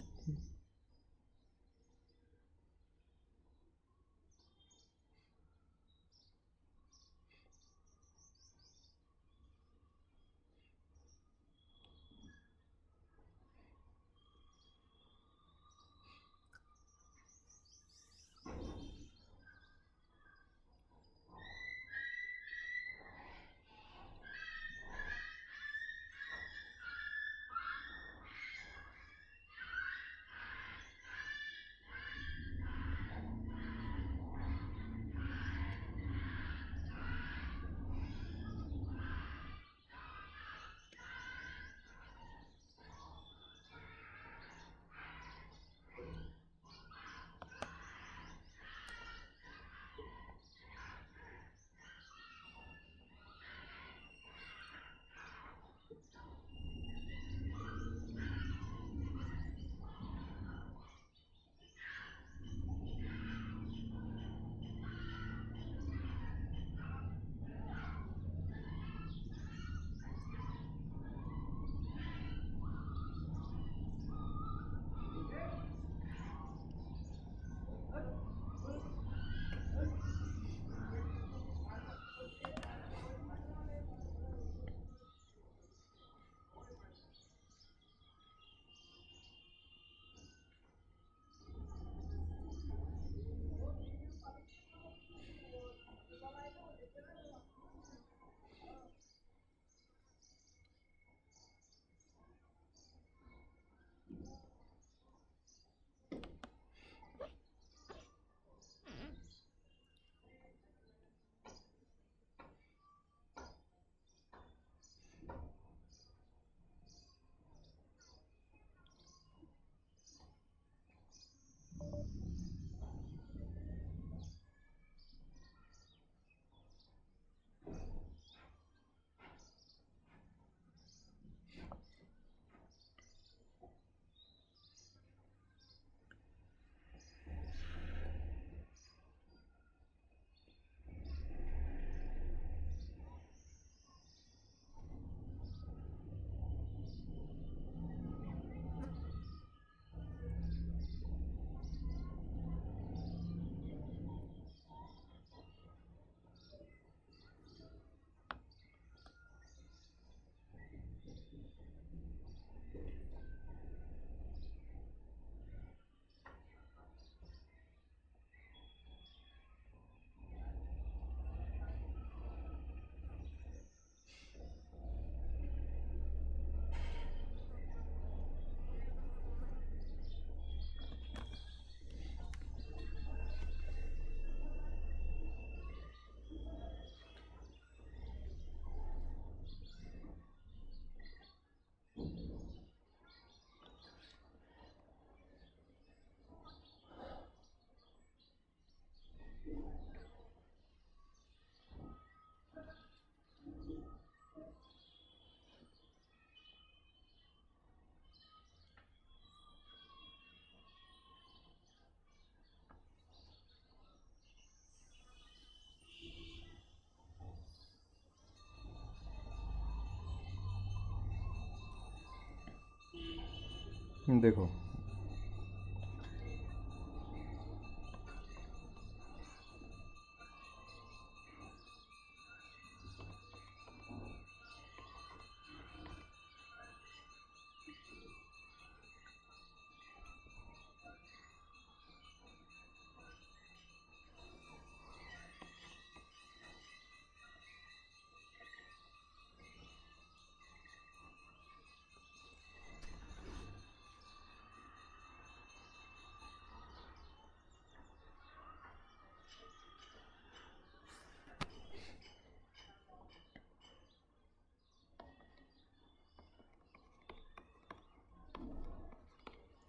देखो,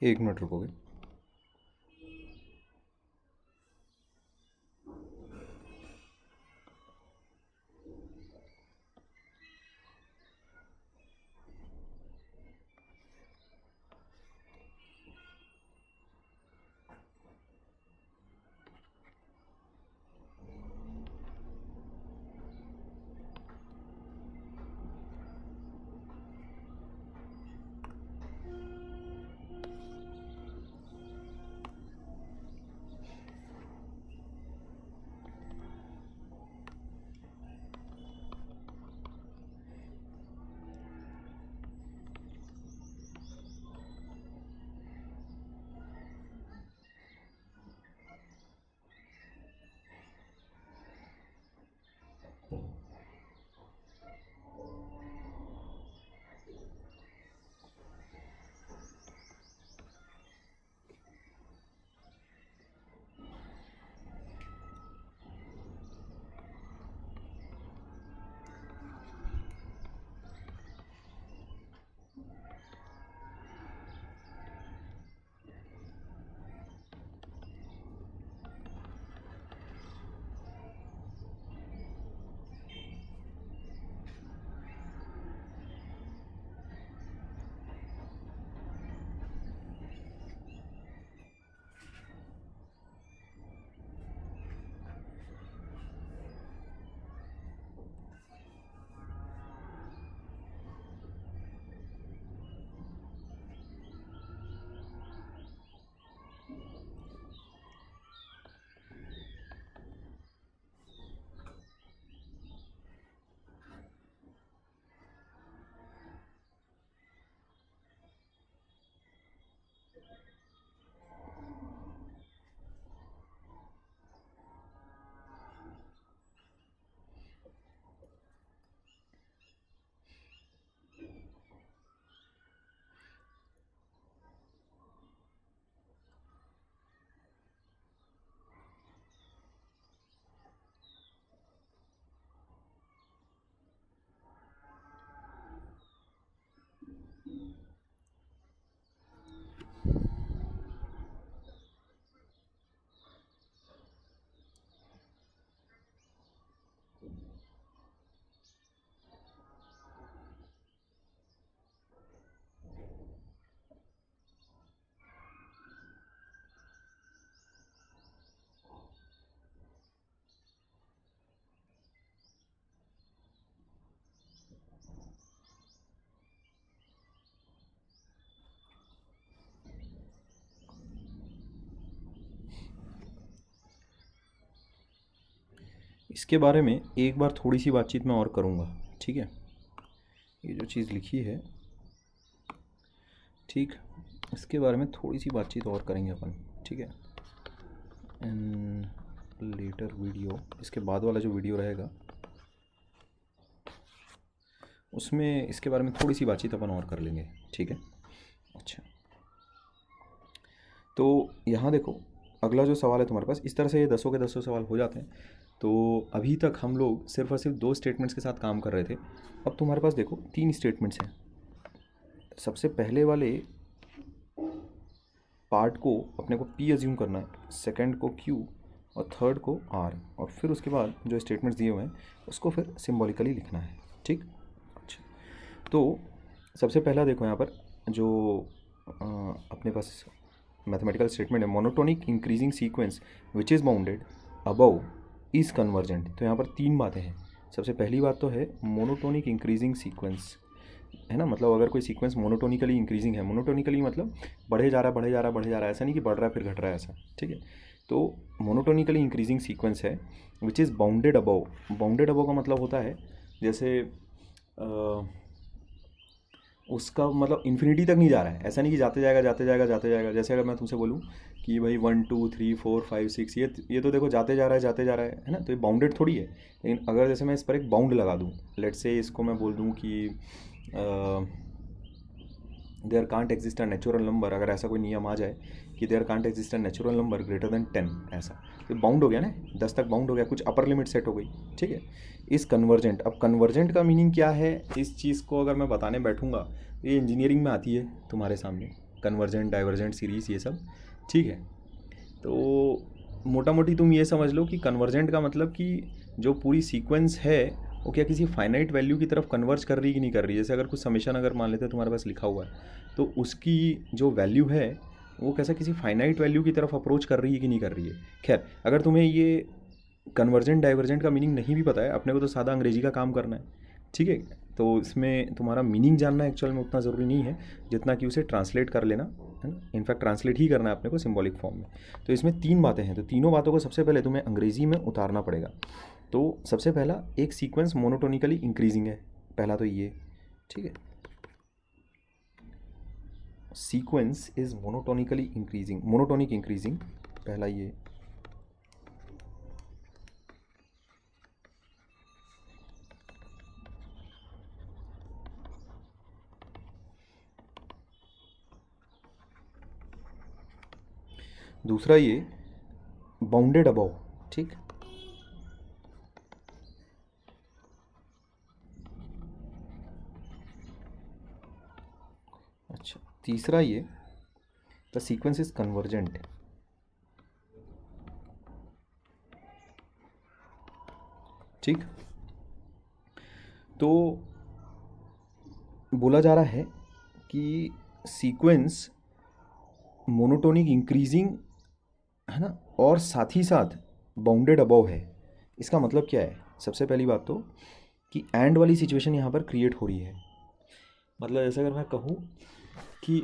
एक मिनट रुकोगे? इसके बारे में एक बार थोड़ी सी बातचीत मैं और करूँगा, ठीक है? ये जो चीज़ लिखी है, ठीक, इसके बारे में थोड़ी सी बातचीत और करेंगे अपन, ठीक है? इन लेटर वीडियो, इसके बाद वाला जो वीडियो रहेगा उसमें इसके बारे में थोड़ी सी बातचीत अपन और कर लेंगे, ठीक है? अच्छा, तो यहाँ देखो, अगला जो सवाल है तुम्हारे पास, इस तरह से ये 10 के 10 सवाल हो जाते हैं। तो अभी तक हम लोग सिर्फ और सिर्फ 2 स्टेटमेंट्स के साथ काम कर रहे थे। अब तुम्हारे पास देखो 3 स्टेटमेंट्स हैं। सबसे पहले वाले पार्ट को अपने को P अज्यूम करना है, सेकंड को Q और थर्ड को R, और फिर उसके बाद जो स्टेटमेंट्स दिए हुए हैं उसको फिर सिम्बॉलिकली लिखना है, ठीक? अच्छा, तो सबसे पहला देखो यहाँ पर जो अपने पास मैथमेटिकल स्टेटमेंट है, monotonic increasing sequence which is bounded above is convergent. तो यहाँ पर 3 बातें हैं। सबसे पहली बात तो है मोनोटोनिक इंक्रीजिंग सीक्वेंस है ना, मतलब अगर कोई सीक्वेंस मोनोटोनिकली इंक्रीजिंग है, मोनोटोनिकली मतलब बढ़े जा रहा है बढ़े जा रहा है बढ़े जा रहा है, ऐसा नहीं कि बढ़ रहा है फिर घट रहा है ऐसा, ठीक है। तो मोनोटोनिकली इंक्रीजिंग सीक्वेंस है विच is bounded above. Bounded above का मतलब होता है जैसे उसका मतलब इन्फिनिटी तक नहीं जा रहा है, ऐसा नहीं कि जाते जाएगा जाते जाएगा जाते जाएगा। जैसे अगर मैं तुमसे बोलूँ कि भाई 1 2 3 4 5 6, ये तो देखो जाते जा रहा है जाते जा रहा है ना, तो ये बाउंडेड थोड़ी है। लेकिन अगर जैसे मैं इस पर एक बाउंड लगा दूँ, लेट से इसको मैं बोल दूँ कि there can't exist a natural number, अगर ऐसा कोई नियम आ जाए कि there can't exist a natural number greater than 10, ऐसा तो बाउंड हो गया ना, 10 तक बाउंड हो गया, कुछ अपर लिमिट सेट हो गई, ठीक है। इस कन्वर्जेंट, अब कन्वर्जेंट का मीनिंग क्या है, इस चीज़ को अगर मैं बताने बैठूंगा तो ये इंजीनियरिंग में आती है तुम्हारे सामने, कन्वर्जेंट डाइवर्जेंट सीरीज ये सब, ठीक है। तो मोटा मोटी तुम ये समझ लो कि कन्वर्जेंट का मतलब कि जो पूरी सीक्वेंस है वो क्या किसी फाइनाइट वैल्यू की तरफ कन्वर्ज कर रही है कि नहीं कर रही है। जैसे अगर कुछ समेशन अगर मान लेते हैं तुम्हारे पास लिखा हुआ है, तो उसकी जो वैल्यू है वो कैसा किसी फाइनाइट वैल्यू की तरफ अप्रोच कर रही है कि नहीं कर रही है। खैर, अगर तुम्हें ये कन्वर्जेंट डाइवर्जेंट का मीनिंग नहीं भी पता है, अपने को तो सादा अंग्रेजी का काम करना है, ठीक है। तो इसमें तुम्हारा मीनिंग जानना एक्चुअल में उतना ज़रूरी नहीं है जितना कि उसे ट्रांसलेट कर लेना, है ना। इनफैक्ट ट्रांसलेट ही करना है अपने को सिंबॉलिक फॉर्म में। तो इसमें 3 बातें हैं, तो तीनों बातों को सबसे पहले तुम्हें अंग्रेजी में उतारना पड़ेगा। तो सबसे पहला, एक सीक्वेंस मोनोटोनिकली इंक्रीजिंग है, पहला तो ये, ठीक है। Sequence is monotonically increasing, monotonic increasing, पहला ये। दूसरा ये बाउंडेड अबव, ठीक। अच्छा, तीसरा ये द सीक्वेंस इज कन्वर्जेंट, ठीक। तो बोला जा रहा है कि सीक्वेंस मोनोटोनिक इंक्रीजिंग है ना, और साथ ही साथ बाउंडेड अबव है। इसका मतलब क्या है, सबसे पहली बात तो कि एंड वाली सिचुएशन यहाँ पर क्रिएट हो रही है। मतलब जैसे अगर मैं कहूँ कि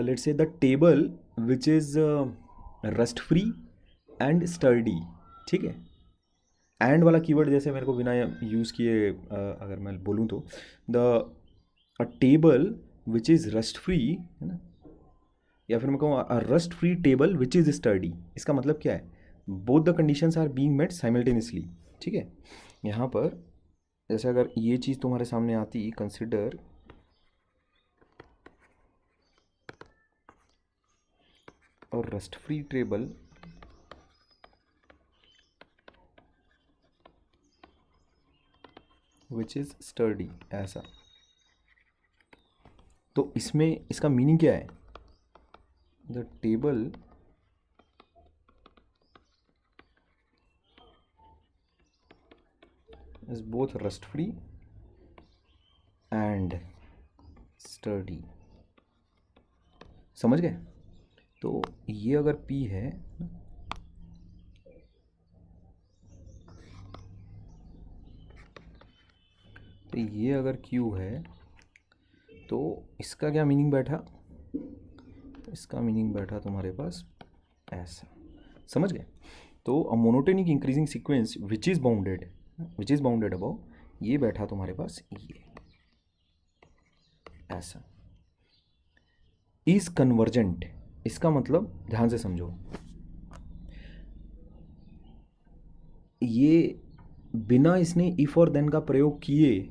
let's say the table which is rust free and sturdy, ठीक है। एंड वाला कीवर्ड जैसे मेरे को बिना यूज़ किए अगर मैं बोलूँ तो the a table which is rust free, है ना, या फिर मैं कहूँ a rust free table which is sturdy. इसका मतलब क्या है, both the conditions are being met simultaneously, ठीक है। यहाँ पर जैसे अगर ये चीज़ तुम्हारे सामने आती, कंसिडर और rust free table which is sturdy, ऐसा। तो इसमें इसका मीनिंग क्या है, the table is both rust free and sturdy, समझ गए। तो ये अगर P है तो ये अगर Q है, तो इसका क्या मीनिंग बैठा, इसका मीनिंग बैठा तुम्हारे पास ऐसा, समझ गए। तो a monotonic increasing sequence which is bounded above, ये बैठा तुम्हारे पास ये ऐसा। इज कन्वर्जेंट, इसका मतलब ध्यान से समझो, ये बिना इसने इफ और देन का प्रयोग किए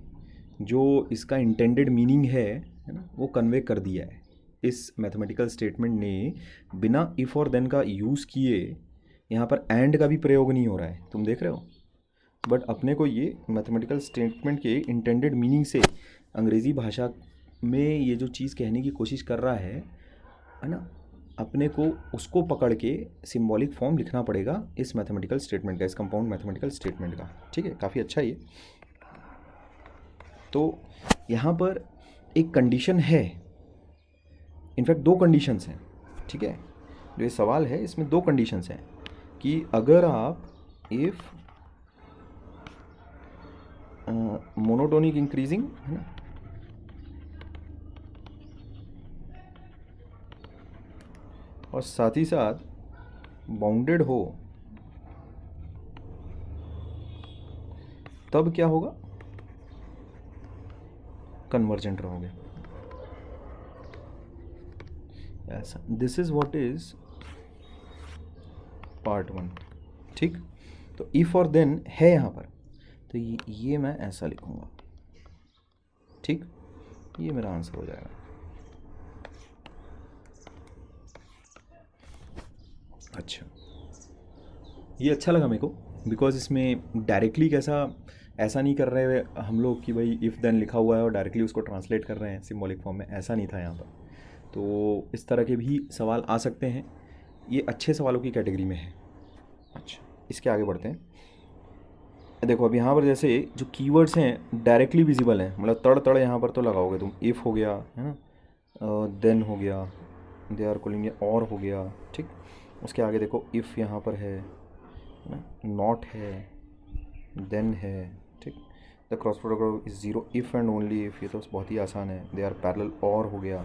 जो इसका इंटेंडेड मीनिंग है ना, वो कन्वे कर दिया है। इस मैथमेटिकल स्टेटमेंट ने बिना इफ और देन का यूज़ किए, यहाँ पर एंड का भी प्रयोग नहीं हो रहा है, तुम देख रहे हो। बट अपने को ये मैथमेटिकल स्टेटमेंट के इंटेंडेड मीनिंग से अंग्रेज़ी भाषा में ये जो चीज़ कहने की कोशिश कर रहा है ना, अपने को उसको पकड़ के सिंबॉलिक फॉर्म लिखना पड़ेगा इस मैथमेटिकल स्टेटमेंट का, इस कंपाउंड मैथमेटिकल स्टेटमेंट का, ठीक है। काफ़ी अच्छा ये। तो यहाँ पर एक कंडीशन है, इनफैक्ट 2 कंडीशंस हैं, ठीक है। जो ये सवाल है इसमें 2 कंडीशंस हैं कि अगर आप इफ़ मोनोटोनिक इंक्रीजिंग, है ना, और साथ ही साथ बाउंडेड हो, तब क्या होगा, कन्वर्जेंट रहोगे। ऐसा, this is what is part 1। ठीक, तो इफ और देन है यहाँ पर, तो ये मैं ऐसा लिखूंगा। ठीक, ये मेरा आंसर हो जाएगा। अच्छा, ये अच्छा लगा मेरे को, बिकॉज इसमें डायरेक्टली कैसा ऐसा नहीं कर रहे हम लोग कि भाई इफ़ देन लिखा हुआ है और डायरेक्टली उसको ट्रांसलेट कर रहे हैं सिंबॉलिक फॉर्म में, ऐसा नहीं था यहाँ पर। तो इस तरह के भी सवाल आ सकते हैं, ये अच्छे सवालों की कैटेगरी में है। अच्छा, इसके आगे बढ़ते हैं। देखो अब यहाँ पर जैसे जो कीवर्ड्स हैं डायरेक्टली विजिबल हैं, मतलब तड़ तड़ यहाँ पर तो लगाओगे तुम, इफ़ हो गया है ना, देन हो गया, दे आर कॉलिंग, और हो गया। ठीक, उसके आगे देखो इफ़ यहाँ पर है ना, नॉट है, देन है। ठीक, the cross product is zero if and only if, ये तो बहुत ही आसान है। दे आर पैरेलल, और हो गया।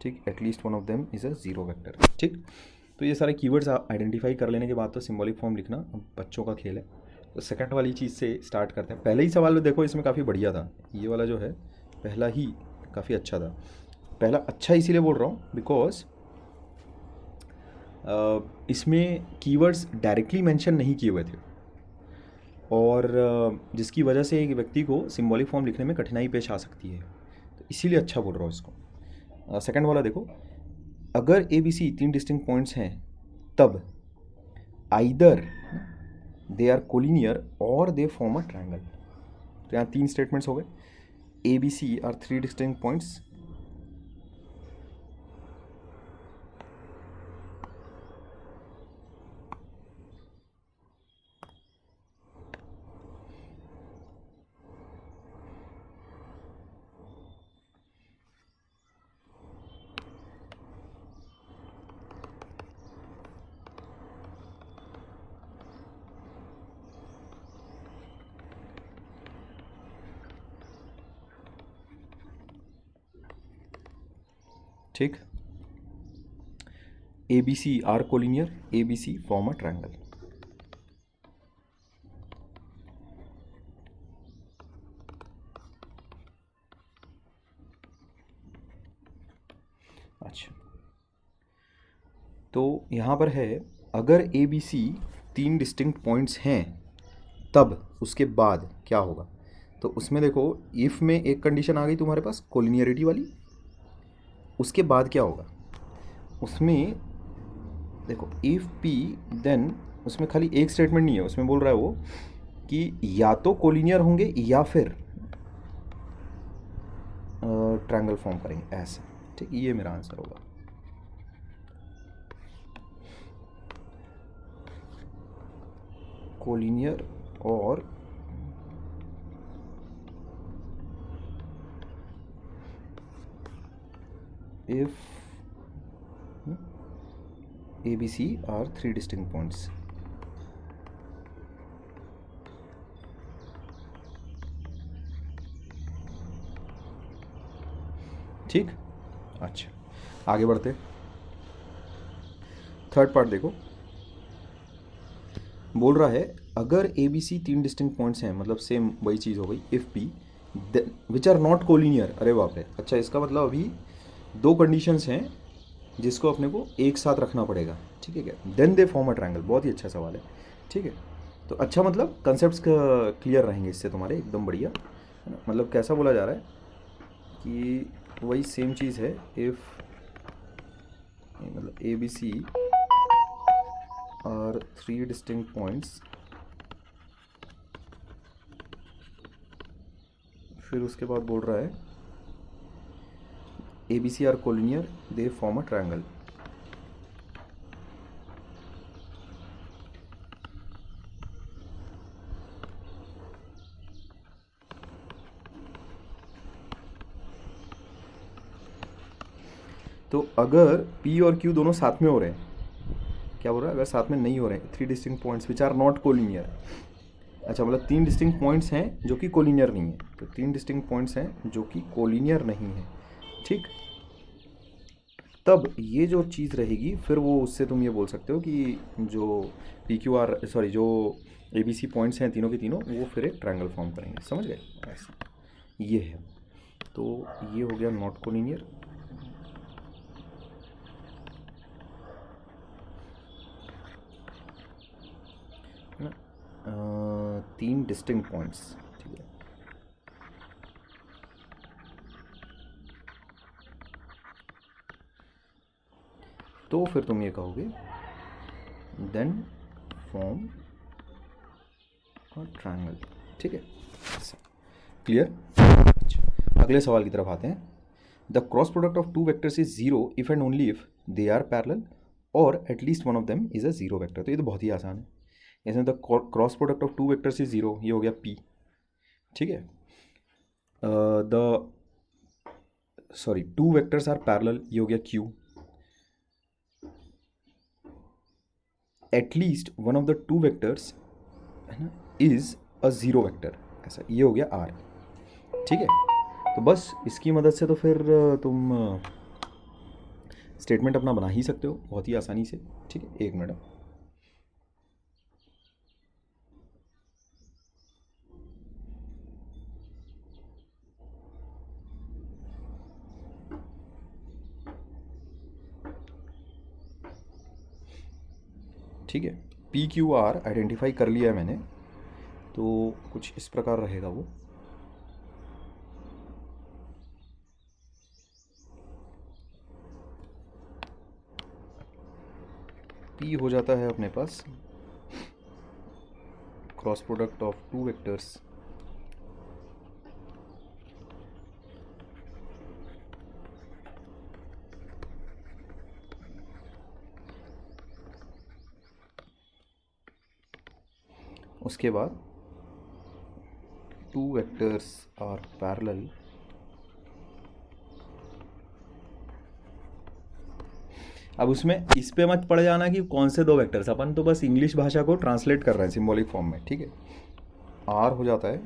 ठीक, at least one of them is a zero vector. ठीक, तो ये सारे कीवर्ड्स आइडेंटिफाई कर लेने के बाद तो सिंबॉलिक फॉर्म लिखना अब बच्चों का खेल है। तो सेकंड वाली चीज़ से स्टार्ट करते हैं। पहले ही सवाल में देखो इसमें काफ़ी बढ़िया था, ये वाला जो है पहला ही काफ़ी अच्छा था। पहला अच्छा इसीलिए बोल रहा हूँ बिकॉज इसमें कीवर्ड्स डायरेक्टली मेंशन नहीं किए हुए थे, और जिसकी वजह से एक व्यक्ति को सिंबॉलिक फॉर्म लिखने में कठिनाई पेश आ सकती है, तो इसीलिए अच्छा बोल रहा हूँ इसको। सेकंड वाला देखो, अगर A B C 3 distinct points हैं तब आइदर दे आर कोलिनियर और दे फॉर्म अ ट्रायंगल। तो यहाँ 3 स्टेटमेंट्स हो गए। A B C are 3 distinct points, ठीक, A B C are collinear, A B C form a triangle. अच्छा, तो यहाँ पर है अगर A B C 3 distinct points हैं तब उसके बाद क्या होगा। तो उसमें देखो इफ़ में एक कंडीशन आ गई तुम्हारे पास कोलिनियरिटी वाली, उसके बाद क्या होगा उसमें देखो इफ़ पी देन, उसमें खाली एक स्टेटमेंट नहीं है, उसमें बोल रहा है वो कि या तो कोलिनियर होंगे या फिर ट्रायंगल फॉर्म करेंगे ऐसे। ठीक, ये मेरा आंसर होगा। कोलिनियर और if ABC are 3 distinct points। ठीक, अच्छा आगे बढ़ते। थर्ड पार्ट देखो, बोल रहा है अगर A B C 3 distinct points हैं, मतलब सेम वही चीज़ हो गई, if P which are not collinear. अरे बाप रे, अच्छा इसका मतलब अभी 2 कंडीशंस हैं जिसको अपने को एक साथ रखना पड़ेगा। ठीक है क्या, then they form a triangle. बहुत ही अच्छा सवाल है। ठीक है, तो अच्छा मतलब कंसेप्ट क्लियर रहेंगे इससे तुम्हारे, एकदम बढ़िया है ना। मतलब कैसा बोला जा रहा है कि वही सेम चीज़ है, इफ़ मतलब A B C are 3 distinct points, फिर उसके बाद बोल रहा है A B C are collinear, they form a triangle. तो अगर P और Q दोनों साथ में हो रहे हैं, क्या बोल रहा है, अगर साथ में नहीं हो रहे हैं 3 distinct points which are not collinear. अच्छा, मतलब 3 डिस्टिंक्ट पॉइंट्स हैं जो कि कोलिनियर नहीं है, तो 3 डिस्टिंक्ट पॉइंट्स हैं जो कि कोलिनियर नहीं है। ठीक, तब ये जो चीज़ रहेगी फिर वो उससे तुम ये बोल सकते हो कि जो पी क्यू आर सॉरी जो ए बी सी पॉइंट्स हैं तीनों के तीनों वो फिर एक ट्रायंगल फॉर्म करेंगे, समझ गए? ऐसा ये है। तो ये हो गया नॉट कोलिनियर। है ना? तीन डिस्टिंक्ट पॉइंट्स, ठीक है। तो फिर तुम ये कहोगे देन फॉर्म ट्रायंगल, ठीक है। क्लियर? अच्छा, अगले सवाल की तरफ आते हैं। The cross product of two vectors is zero if and only if they are parallel और at least one of them is a zero vector. तो ये तो बहुत ही आसान है। इसमें the cross product of two vectors is zero, ये हो गया पी, ठीक है। The sorry two vectors are parallel, ये हो गया Q. At least one of the two vectors, है ना, इज अ जीरो वेक्टर, ऐसा, ये हो गया आर, ठीक है। तो बस इसकी मदद से तो फिर तुम स्टेटमेंट अपना बना ही सकते हो बहुत ही आसानी से, ठीक है। एक मिनट, ठीक है। पी क्यू आर आइडेंटिफाई कर लिया है मैंने, तो कुछ इस प्रकार रहेगा वो। पी हो जाता है अपने पास cross product of two vectors उसके बाद टू वेक्टर्स आर पैरेलल अब उसमें इस पे मत पड़ जाना कि कौन से दो वेक्टर्स, अपन तो बस इंग्लिश भाषा को ट्रांसलेट कर रहे हैं सिंबॉलिक फॉर्म में, ठीक है। आर हो जाता है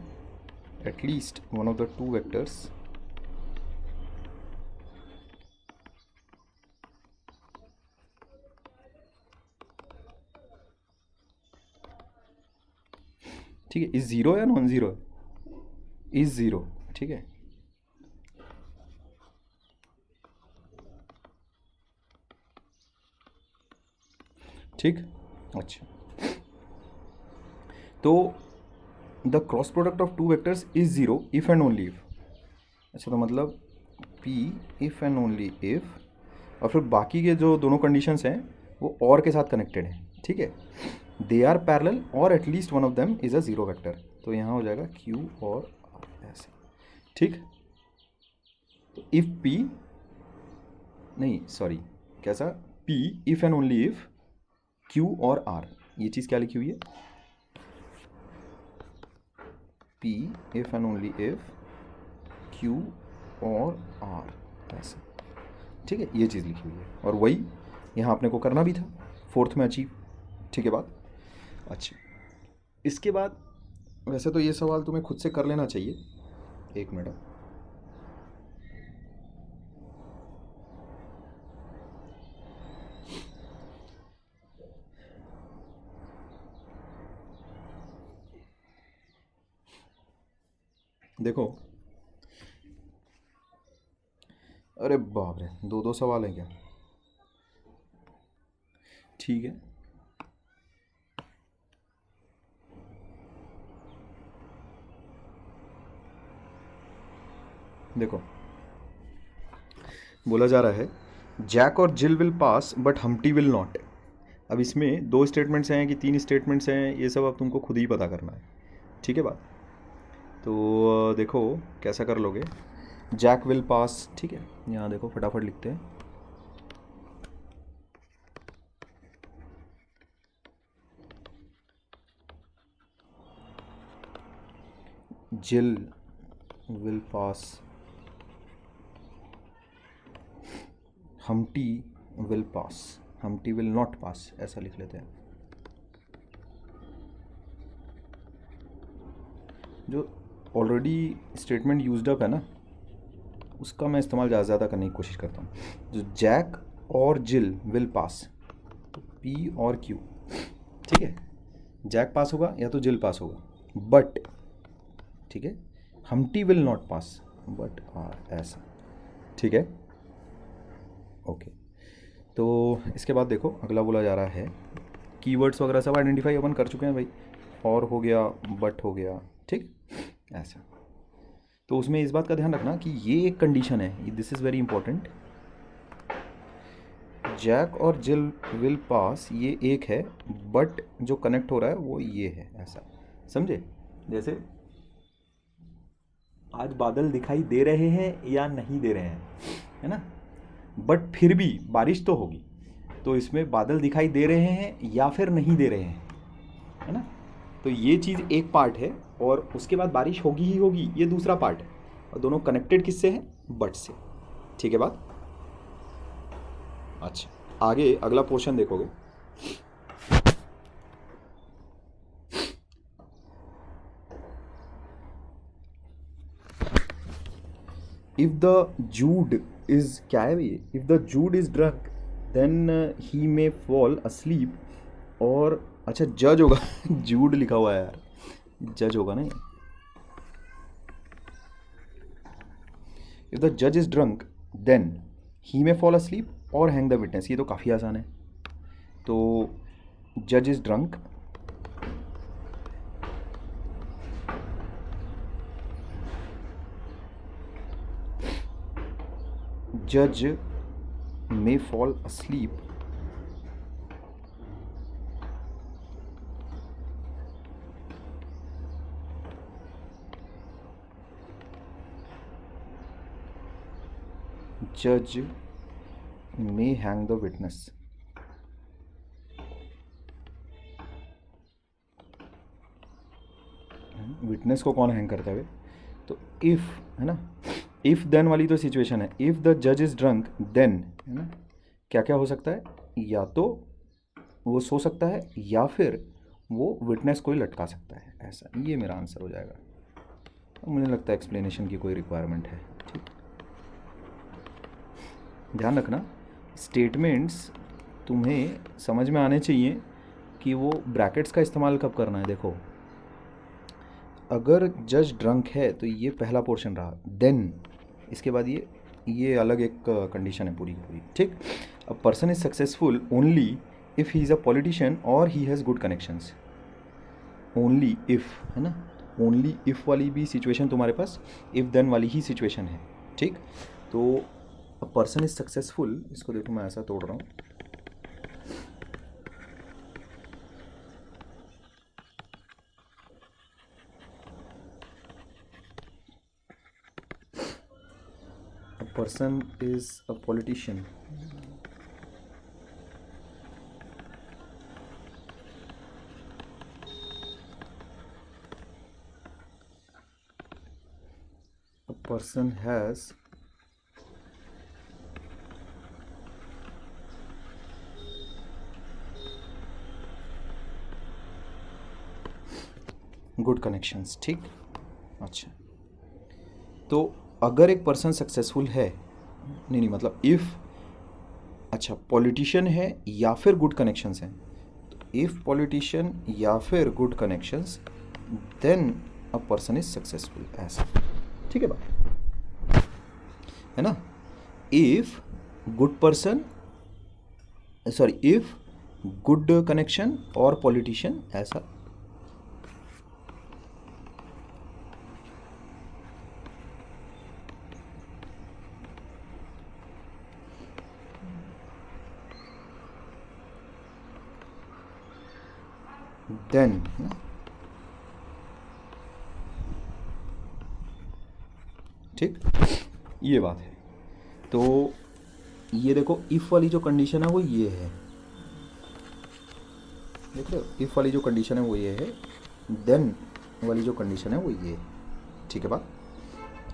at least one of the two vectors ठीक है। इज ज़ीरो या नॉन ज़ीरो? इज ज़ीरो, ठीक है। ठीक, अच्छा। तो the cross product of two vectors is zero if and only if. अच्छा, तो मतलब P if and only if, और फिर बाकी के जो दोनों कंडीशंस हैं वो और के साथ कनेक्टेड हैं, ठीक है। दे आर पैरेलल और at least one of them is a zero vector, तो यहाँ हो जाएगा क्यू और आर ऐसे, ठीक। तो इफ़ पी नहीं सॉरी कैसा, P if and only if Q और आर, ये चीज़ क्या लिखी हुई है? P if and only if Q और आर ऐसे, ठीक है। ये चीज़ लिखी हुई है और वही यहाँ अपने को करना भी था फोर्थ में अचीव, ठीक है बात। अच्छा, इसके बाद वैसे तो ये सवाल तुम्हें खुद से कर लेना चाहिए। एक मिनट, देखो, अरे बाप रे, दो दो सवाल हैं क्या? ठीक है, देखो बोला जा रहा है जैक और Jill will pass but Humpty will not. अब इसमें दो स्टेटमेंट्स हैं कि तीन स्टेटमेंट्स हैं, ये सब अब तुमको खुद ही पता करना है, ठीक है बात। तो देखो कैसा कर लोगे। जैक विल पास, ठीक है, यहाँ देखो फटाफट लिखते हैं। जिल will pass, Humpty will pass, Humpty will not पास, ऐसा लिख लेते हैं। जो ऑलरेडी स्टेटमेंट यूज्ड अप है ना, उसका मैं इस्तेमाल ज़्यादा से ज़्यादा करने की कोशिश करता हूँ। जो जैक और जिल विल पास, तो पी और क्यू, ठीक है, जैक पास होगा या तो जिल पास होगा, बट ठीक है Humpty will not pass but are, ऐसा, ठीक है, ओके। तो इसके बाद देखो अगला बोला जा रहा है कीवर्ड्स वगैरह सब आइडेंटिफाई अपन कर चुके हैं भाई, और हो गया, बट हो गया, ठीक, ऐसा। तो उसमें इस बात का ध्यान रखना कि ये एक कंडीशन है, this is very important, Jack और जिल विल पास ये एक है, बट जो कनेक्ट हो रहा है वो ये है, ऐसा, समझे। जैसे आज बादल दिखाई दे रहे हैं या नहीं दे रहे हैं, है ना, बट फिर भी बारिश तो होगी, तो इसमें बादल दिखाई दे रहे हैं या फिर नहीं दे रहे हैं, है ना, तो ये चीज़ एक पार्ट है, और उसके बाद बारिश होगी ही होगी ये दूसरा पार्ट है, और दोनों कनेक्टेड किससे हैं, बट से, ठीक है बात। अच्छा, आगे अगला पोर्शन देखोगे, इफ द जूड इज, क्या है ये, if the judge is drunk then he may fall asleep, और अच्छा जज होगा जूड लिखा हुआ है यार, जज होगा ना, इफ द जज is drunk then he may fall asleep और हैंग द विटनेस, ये तो काफ़ी आसान है। तो जज इज ड्रंक, जज मे फॉल अस्लीप, जज मे हैंग द विटनेस, विटनेस को कौन हैंग करता है, तो इफ़, है ना, इफ़ देन वाली तो सिचुएशन है, इफ़ द जज इज़ ड्रंक देन, है ना, क्या क्या हो सकता है, या तो वो सो सकता है या फिर वो विटनेस को ही लटका सकता है, ऐसा, ये मेरा आंसर हो जाएगा। मुझे लगता है एक्सप्लेनेशन की कोई रिक्वायरमेंट है, ठीक। ध्यान रखना स्टेटमेंट्स तुम्हें समझ में आने चाहिए कि वो ब्रैकेट्स का इस्तेमाल कब करना है। देखो अगर जज ड्रंक है तो ये पहला पोर्शन रहा, देन इसके बाद ये अलग एक कंडीशन है पूरी की पूरी, ठीक। A person is successful only if he is a politician और he has good connections, only if, है ना, ओनली इफ़ वाली भी सिचुएशन तुम्हारे पास इफ़ देन वाली ही सिचुएशन है, ठीक। तो अ पर्सन इज सक्सेसफुल, इसको देखो मैं ऐसा तोड़ रहा हूँ, a person is a politician, a person has good connections, ठीक। अच्छा, तो अगर एक पर्सन सक्सेसफुल है, नहीं मतलब इफ़, अच्छा पॉलिटिशियन है या फिर गुड कनेक्शंस हैं, तो इफ़ पॉलिटिशियन या फिर good connections then a person is successful, ऐसा, ठीक है बात, है ना। If good person, sorry if good connection और पॉलिटिशियन, ऐसा, देन, ठीक, ये बात है। तो ये देखो इफ़ वाली जो कंडीशन है वो ये है, देख लो इफ़ वाली जो कंडीशन है वो ये है, देन वाली जो कंडीशन है वो ये है, ठीक है बात।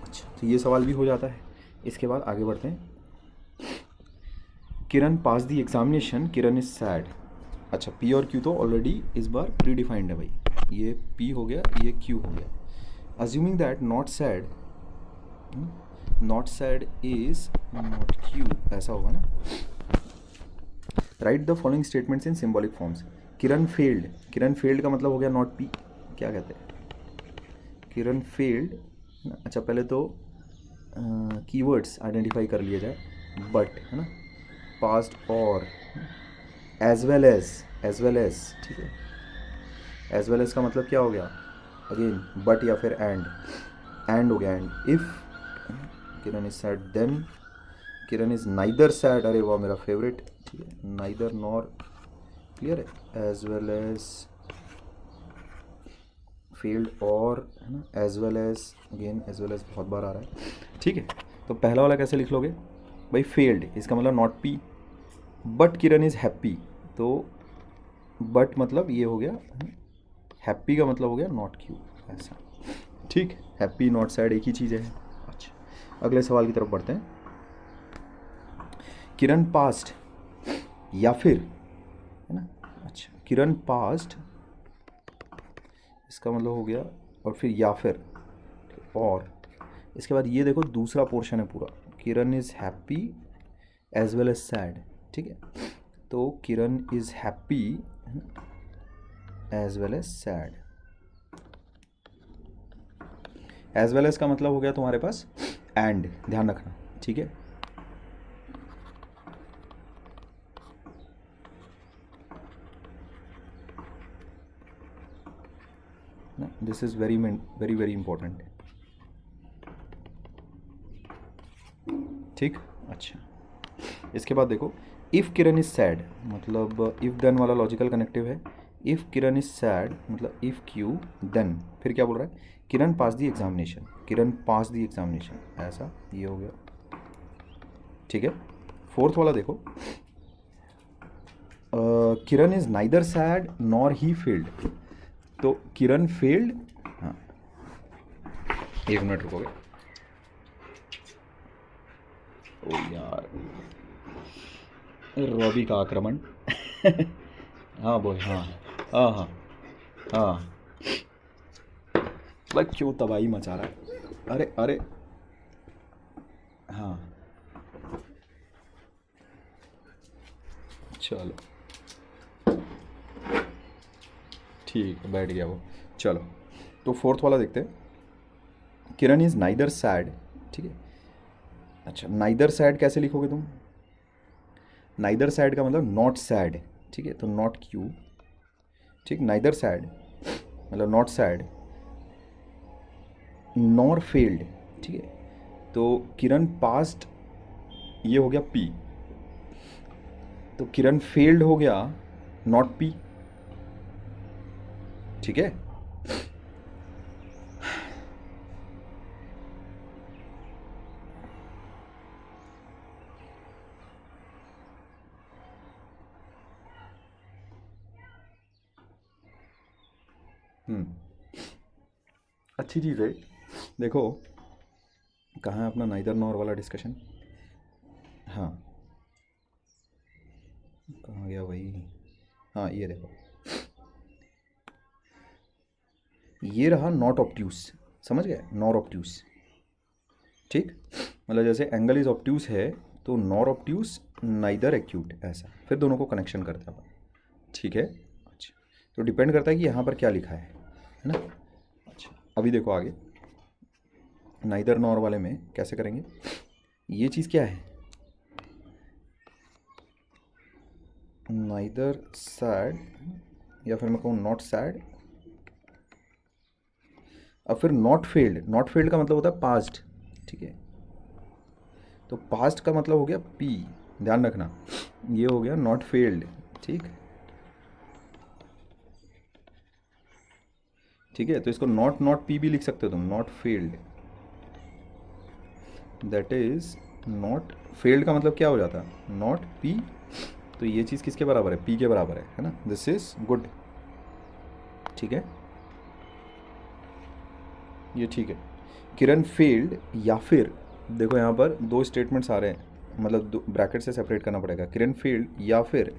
अच्छा, तो ये सवाल भी हो जाता है। इसके बाद आगे बढ़ते हैं। Kiran pass the examination, Kiran is sad. अच्छा, पी और क्यू तो ऑलरेडी इस बार प्री डिफाइंड है भाई, ये पी हो गया, ये क्यू हो गया। Assuming that not sad, not sad is not Q, ऐसा होगा ना। Right the following statements in symbolic forms. Kiran failed, Kiran failed का मतलब हो गया नॉट पी, क्या कहते हैं, किरण फेल्ड। अच्छा पहले तो कीवर्ड्स आइडेंटिफाई कर लिया जाए, बट है ना, पास्ट और, एज वेल एज, ठीक है। एज वेल एज का मतलब क्या हो गया, अगेन बट या फिर एंड हो गया, and if Kiran is sad then Kiran is neither sad, अरे वाह मेरा फेवरेट, ठीक है, नाइदर नॉर, क्लियर है, एज वेल एज फील्ड और, है ना, as well as, again as well as बहुत बार आ रहा है, ठीक है। तो पहला वाला कैसे लिख लोगे भाई, फेल्ड इसका मतलब not P, but Kiran is happy, तो बट मतलब ये हो गया, हैप्पी का मतलब हो गया नॉट क्यू, ऐसा, ठीक। हैप्पी नॉट सैड एक ही चीज़ है। अच्छा अगले सवाल की तरफ बढ़ते हैं। किरण पास्ट या फिर, है ना, अच्छा किरण पास्ट इसका मतलब हो गया, और फिर या फिर, और इसके बाद ये देखो दूसरा पोर्शन है पूरा, Kiran is happy as well as sad, ठीक है। तो Kiran is happy as well as sad, as well as का मतलब हो गया तुम्हारे पास एंड, ध्यान रखना, ठीक है। This is very very very important, ठीक। अच्छा इसके बाद देखो, इफ़ किरण इज सैड, मतलब इफ़ देन वाला लॉजिकल कनेक्टिव है। इफ़ किरण इज सैड मतलब इफ़ क्यू देन, फिर क्या बोल रहा है, किरण pass the examination, Kiran pass the examination, ऐसा ये हो गया, ठीक है। फोर्थ वाला देखो, Kiran is neither sad nor he failed, तो किरण फेल्ड, हाँ एक मिनट रुकोगे, ओ यार रॉबी का आक्रमण हाँ बोल, हाँ हाँ हाँ हाँ भाई क्यों तबाही मचा रहा है, अरे अरे, हाँ चलो ठीक है बैठ गया वो, चलो। तो फोर्थ वाला देखते हैं, किरण इज नाइदर सैड, ठीक है। अच्छा नाइदर सैड कैसे लिखोगे तुम, नाइदर सैड का मतलब नॉट सैड, ठीक है, तो नॉट क्यू, ठीक, नाइदर सैड मतलब नॉट सैड नॉर फेल्ड, ठीक है। तो किरण पास्ट ये हो गया पी, तो किरण फेल्ड हो गया नॉट पी, ठीक है। अच्छी चीज़ है, देखो कहाँ है अपना नाइदर नॉर वाला डिस्कशन, हाँ कहाँ गया भाई, हाँ ये देखो, ये रहा नॉट ऑप्ट्यूस, समझ गए, नॉर ऑप्ट्यूस, ठीक। मतलब जैसे एंगल इज ऑप्ट्यूस है तो नॉर ऑप्ट्यूस नाइदर एक्यूट, ऐसा, फिर दोनों को कनेक्शन करते हैं अपन, ठीक है। अच्छा तो डिपेंड करता है कि यहाँ पर क्या लिखा है ना। अच्छा अभी देखो आगे, नाइदर नॉर वाले में कैसे करेंगे, ये चीज़ क्या है, नाइदर सैड या फिर मैं कहूँ नॉट सैड, अब फिर नॉट फेल्ड, नॉट फेल्ड का मतलब होता है पास्ट, ठीक है। तो पास्ट का मतलब हो गया पी, ध्यान रखना, ये हो गया नॉट फेल्ड, ठीक, ठीक है। तो इसको नॉट नॉट पी भी लिख सकते हो तुम, not failed, that is not failed का मतलब क्या हो जाता है, नॉट पी, तो ये चीज़ किसके बराबर है, पी के बराबर है ना, दिस इज गुड, ठीक है, ये ठीक है। किरण फेल्ड या फिर, देखो यहाँ पर दो स्टेटमेंट्स आ रहे हैं, मतलब दो ब्रैकेट से सेपरेट करना पड़ेगा, किरण फेल्ड या फिर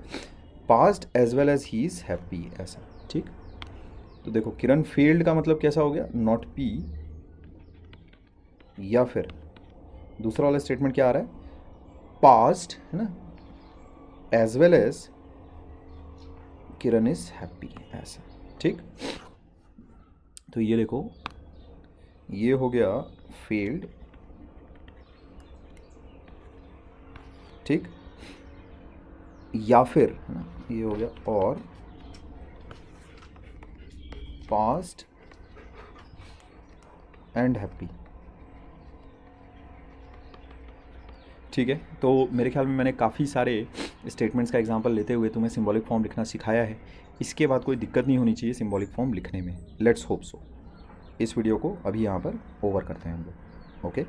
passed as well as he is happy, ऐसा, ठीक। तो देखो किरण फेल्ड का मतलब कैसा हो गया, नॉट पी, या फिर दूसरा वाला स्टेटमेंट क्या आ रहा है, पास्ट, है ना, as well as Kiran is happy, ऐसा। ठीक, तो ये देखो, ये हो गया फील्ड। ठीक, या फिर है ना, ये हो गया और पास्ट एंड हैप्पी। ठीक है, तो मेरे ख्याल में मैंने काफ़ी सारे स्टेटमेंट्स का एग्जांपल लेते हुए तुम्हें सिंबॉलिक फॉर्म लिखना सिखाया है। इसके बाद कोई दिक्कत नहीं होनी चाहिए सिंबॉलिक फॉर्म लिखने में। Let's hope so. इस वीडियो को अभी यहाँ पर ओवर करते हैं हम लोग। ओके।